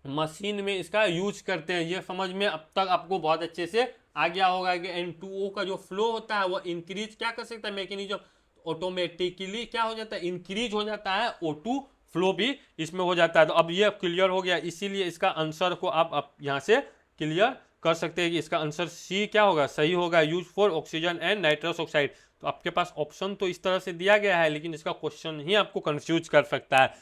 मशीन में इसका यूज करते हैं। ये समझ में अब तक आपको बहुत अच्छे से आ गया होगा कि N2O का जो फ्लो होता है वो इंक्रीज क्या कर सकता है, मैकेनिज्म ऑटोमेटिकली क्या हो जाता है, इंक्रीज हो जाता है, O2 फ्लो भी इसमें हो जाता है। तो अब ये क्लियर हो गया, इसीलिए इसका आंसर को आप यहाँ से क्लियर कर सकते हैं कि इसका आंसर सी क्या होगा, सही होगा, use for oxygen and nitrous oxide. तो आपके पास ऑप्शन तो इस तरह से दिया गया है, लेकिन इसका क्वेश्चन ही आपको कंफ्यूज कर सकता है।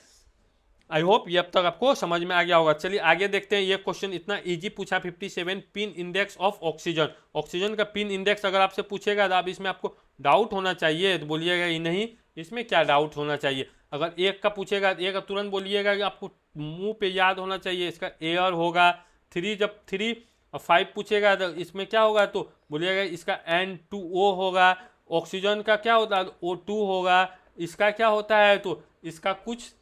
आई होप ये अब तक आपको समझ में आ गया होगा। चलिए आगे देखते हैं। ये क्वेश्चन इतना इजी पूछा, 57 pin index of oxygen. Oxygen का पिन इंडेक्स अगर आपसे पूछेगा तो आप इसमें आपको डाउट होना चाहिए, तो बोलिएगा ये नहीं, इसमें क्या डाउट होना चाहिए। अगर एक का पूछेगा तो एक तुरंत बोलिएगा कि आपको मुंह पे याद होना चाहिए, इसका एयर होगा। जब 3 और 5 पूछेगा तो इसमें क्या होगा, तो बोलिएगा इसका N2O होगा। ऑक्सीजन का क्या होता है, O2 होगा। इसका क्या होता है, तो इसका कुछ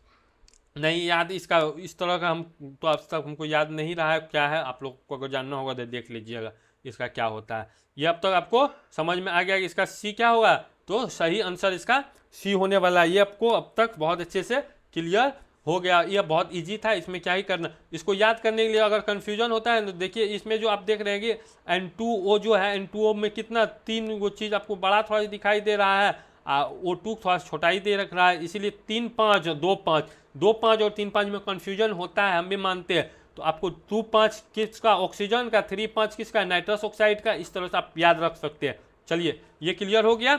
नहीं याद, इसका इस तरह का हम तो अब तक हमको याद नहीं रहा है क्या है। आप लोग को अगर जानना होगा तो देख लीजिएगा इसका क्या होता है। ये अब तक आपको समझ में आ गया कि इसका सी क्या होगा, तो सही आंसर इसका सी होने वाला है। ये आपको अब तक बहुत अच्छे से क्लियर हो गया। ये बहुत इजी था, इसमें क्या ही करना। इसको याद करने के लिए अगर कन्फ्यूजन होता है तो देखिए, इसमें जो आप देख रहे हैं कि N2O जो है, N2O में कितना 3 वो चीज़ आपको बड़ा थोड़ा दिखाई दे रहा है, O2 थोड़ा छोटा ही दे रख रहा है, इसीलिए 3 5 2 5 2 5 और 3 5 में कन्फ्यूजन होता है, हम भी मानते हैं। तो आपको 2 5 किसका, ऑक्सीजन का, 3 5 किसका, नाइट्रस ऑक्साइड का, इस तरह से आप याद रख सकते हैं। चलिए ये क्लियर हो गया।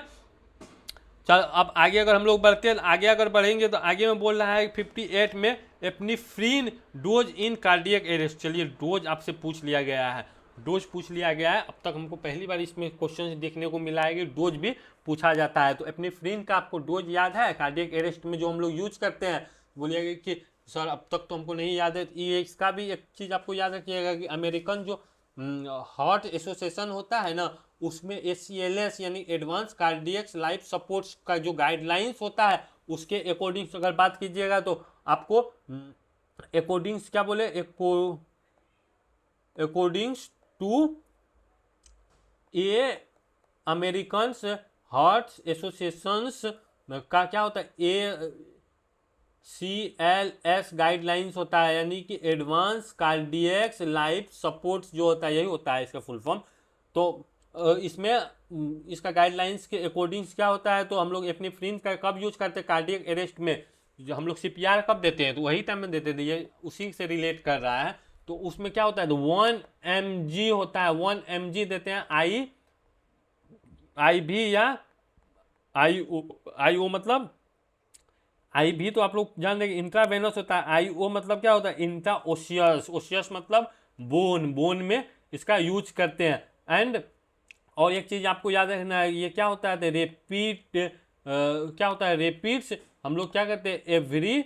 चल अब आगे अगर हम लोग बढ़ते हैं, आगे अगर बढ़ेंगे तो आगे में बोल रहा है 58 में एपनेफ्रिन डोज इन कार्डियक अरेस्ट। चलिए डोज आपसे पूछ लिया गया है, डोज पूछ लिया गया है। अब तक हमको पहली बार इसमें क्वेश्चन देखने को मिला है कि डोज भी पूछा जाता है। तो एपनेफ्रिन का आपको डोज याद है, कार्डियक अरेस्ट में जो हम लोग यूज करते हैं। बोलिएगा कि सर अब तक तो हमको नहीं याद है। ये इसका भी एक चीज़ आपको याद रखिएगा कि अमेरिकन जो हार्ट एसोसिएशन होता है ना, उसमें ACLS यानी एडवांस कार्डियक लाइफ सपोर्ट्स का जो गाइडलाइंस होता है, उसके अकॉर्डिंग्स अगर बात कीजिएगा तो आपको अकॉर्डिंग्स क्या बोले, accordings to a American heart associations का क्या होता है, ACLS गाइडलाइंस होता है, यानी कि एडवांस कार्डियक लाइफ सपोर्ट्स जो होता है, यही होता है इसका फुल फॉर्म। तो इसमें इसका गाइडलाइंस के अकॉर्डिंग्स क्या होता है, तो हम लोग एपनेफ्रिन का कब यूज करते हैं, कार्डियक अरेस्ट में। जो हम लोग CPR कब देते हैं, तो वही टाइम में देते थे, ये उसी से रिलेट कर रहा है। तो उसमें क्या होता है, तो 1 mg होता है, 1 mg देते हैं, IV या IO मतलब IV तो आप लोग जान रहे इंट्रावेनस होता है, IO मतलब क्या होता है, इंट्राओशियस। ओशियस मतलब बोन में इसका यूज करते हैं। एंड और एक चीज आपको याद रखना है, ये क्या होता है, रेपिड क्या होता है, रेपिड्स हम लोग क्या करते हैं, एवरी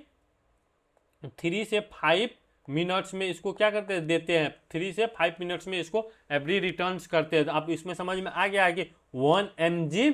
3 से 5 मिनट्स में इसको क्या करते हैं, देते हैं। 3 से 5 मिनट्स में इसको एवरी रिटर्न्स करते हैं। तो आप इसमें समझ में आ गया है कि 1 mg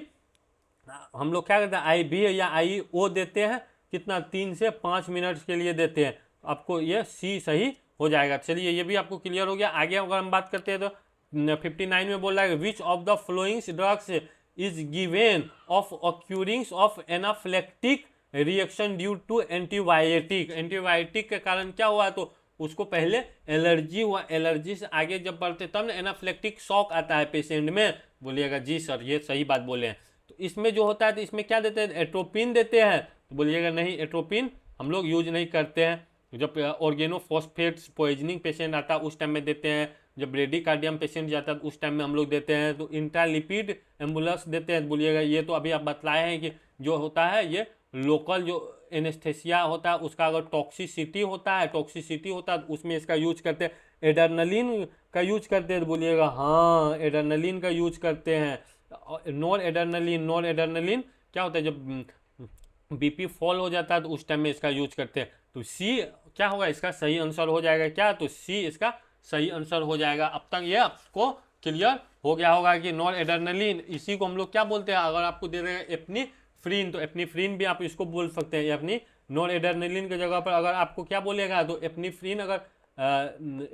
हम लोग क्या करते हैं, IV या IO देते हैं, कितना 3 से 5 मिनट्स के लिए देते हैं। आपको ये सी सही हो जाएगा। चलिए ये भी आपको क्लियर हो गया। आगे अगर हम बात करते हैं तो 59 में बोल रहा है which of the followings drugs is given of occurrings of anaphylactic reaction due to antibiotic. Antibiotic के कारण क्या हुआ, तो उसको पहले एलर्जी हुआ, एलर्जी से आगे जब बढ़ते तब ना एनाफिलेक्टिक शॉक आता है पेशेंट में। बोलिएगा जी सर, ये सही बात बोले हैं। तो इसमें जो होता है तो इसमें क्या देते हैं, एट्रोपिन देते हैं। तो बोलिएगा नहीं, एट्रोपिन हम लोग यूज नहीं करते हैं। जब ऑर्गेनोफॉस्फेट्स पॉइजनिंग पेशेंट आता है उस टाइम में देते हैं। जब ब्रेडिकार्डियम पेशेंट जाता है तो उस टाइम में हम लोग देते हैं। तो इंट्रालिपिड एम्बुलेंस देते हैं। बोलिएगा ये तो अभी आप बतलाए हैं कि जो होता है ये लोकल जो एनेस्थेसिया होता है उसका अगर टॉक्सिसिटी होता है तो उसमें इसका यूज करते हैं। एड्रेनलिन का यूज करते हैं। तो बोलिएगा हाँ, एड्रेनलिन का यूज करते हैं। नॉन एड्रेनलिन क्या होता है, जब बीपी फॉल हो जाता है तो उस टाइम में इसका यूज करते हैं। तो सी क्या होगा, इसका सही आंसर हो जाएगा क्या, तो सी इसका सही आंसर हो जाएगा। अब तक ये आपको क्लियर हो गया होगा कि नॉन एड्रेनलिन, इसी को हम लोग क्या बोलते हैं, अगर आपको दे देगा एप्नीफ्रीन तो एप्नीफ्रीन भी आप इसको बोल सकते हैं। अपनी नॉन एड्रेनलिन की जगह पर अगर आपको क्या बोलेगा तो एप्नीफ्रीन, अगर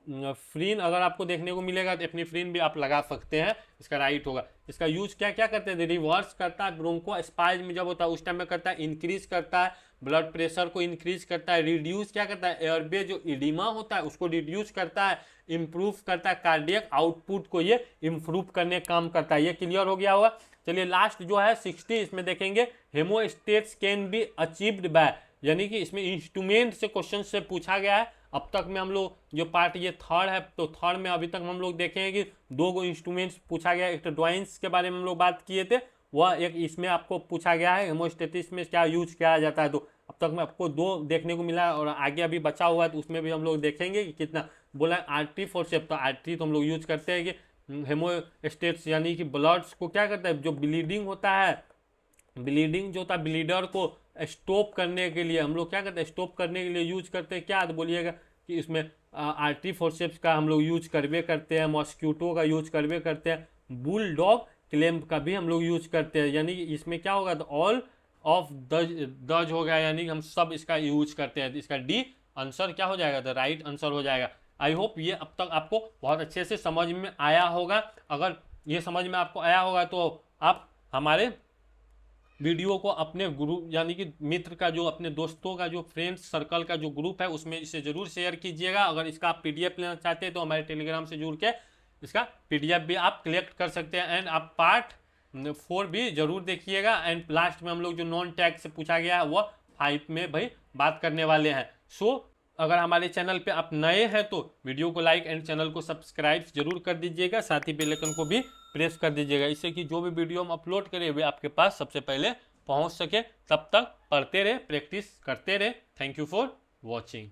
एप्नीफ्रीन अगर आपको देखने को मिलेगा तो एप्नीफ्रीन भी आप लगा सकते हैं, इसका राइट होगा। इसका यूज क्या क्या करते हैं, रिवर्स करता है ब्रोंकोस्पाज्म जब होता है उस टाइम में करता है, इंक्रीज करता है ब्लड प्रेशर को, इंक्रीज करता है, रिड्यूस क्या करता है, एयरवे जो इडिमा होता है उसको रिड्यूस करता है, इंप्रूव करता है, कार्डियक आउटपुट को ये इंप्रूव करने का काम करता है। ये क्लियर हो गया होगा। चलिए लास्ट जो है 60, इसमें देखेंगे हेमोस्टेट्स कैन बी अचीव्ड बाय, यानी कि इसमें इंस्ट्रूमेंट से क्वेश्चन से पूछा गया है। अब तक में हम लोग जो पार्ट ये थर्ड है, तो थर्ड में अभी तक हम लोग देखेंगे कि 2 इंस्ट्रूमेंट्स पूछा गया। एक तो ड्राइंस के बारे में हम लोग बात किए थे, वह एक इसमें आपको पूछा गया है हेमोस्टेटिस में क्या यूज किया जाता है। तो अब तक में आपको 2 देखने को मिला है और आगे अभी बचा हुआ है तो उसमें भी हम लोग देखेंगे कि कितना बोला है। आर्टरी फोर्सेप्स, तो आर्टरी तो हम लोग यूज करते हैं कि हेमोस्टेट्स यानी कि ब्लड्स को क्या करता है, जो ब्लीडिंग होता है, ब्लीडिंग जो होता है ब्लीडर को स्टॉप करने के लिए हम लोग क्या करते हैं, स्टॉप करने के लिए यूज करते हैं क्या, तो बोलिएगा कि इसमें आर्टरी फोर्सेप्स का हम लोग यूज करवे करते हैं, मॉस्क्यूटो का यूज करवे करते हैं, बुलडॉग क्लैंप का भी हम लोग यूज करते हैं। यानी कि इसमें क्या होगा, तो ऑल ऑफ दज हो गया, यानी कि हम सब इसका यूज करते हैं। इसका डी आंसर क्या हो जाएगा, द राइट आंसर हो जाएगा। आई होप ये अब तक आपको बहुत अच्छे से समझ में आया होगा। अगर ये समझ में आपको आया होगा तो आप हमारे वीडियो को अपने ग्रुप यानी कि मित्र का, जो अपने दोस्तों का, जो फ्रेंड्स सर्कल का जो ग्रुप है उसमें इसे जरूर शेयर कीजिएगा। अगर इसका आप पीडीएफ लेना चाहते हैं तो हमारे टेलीग्राम से जुड़ के इसका पीडीएफ भी आप कलेक्ट कर सकते हैं। एंड आप पार्ट 4 भी जरूर देखिएगा। एंड लास्ट में हम लोग जो नॉन टैग से पूछा गया है वह 5 में भाई बात करने वाले हैं। सो अगर हमारे चैनल पे आप नए हैं तो वीडियो को लाइक एंड चैनल को सब्सक्राइब जरूर कर दीजिएगा, साथ ही बेल आइकन को भी प्रेस कर दीजिएगा, इससे कि जो भी वीडियो हम अपलोड करें वे आपके पास सबसे पहले पहुंच सके। तब तक पढ़ते रहे, प्रैक्टिस करते रहे। Thank you for watching.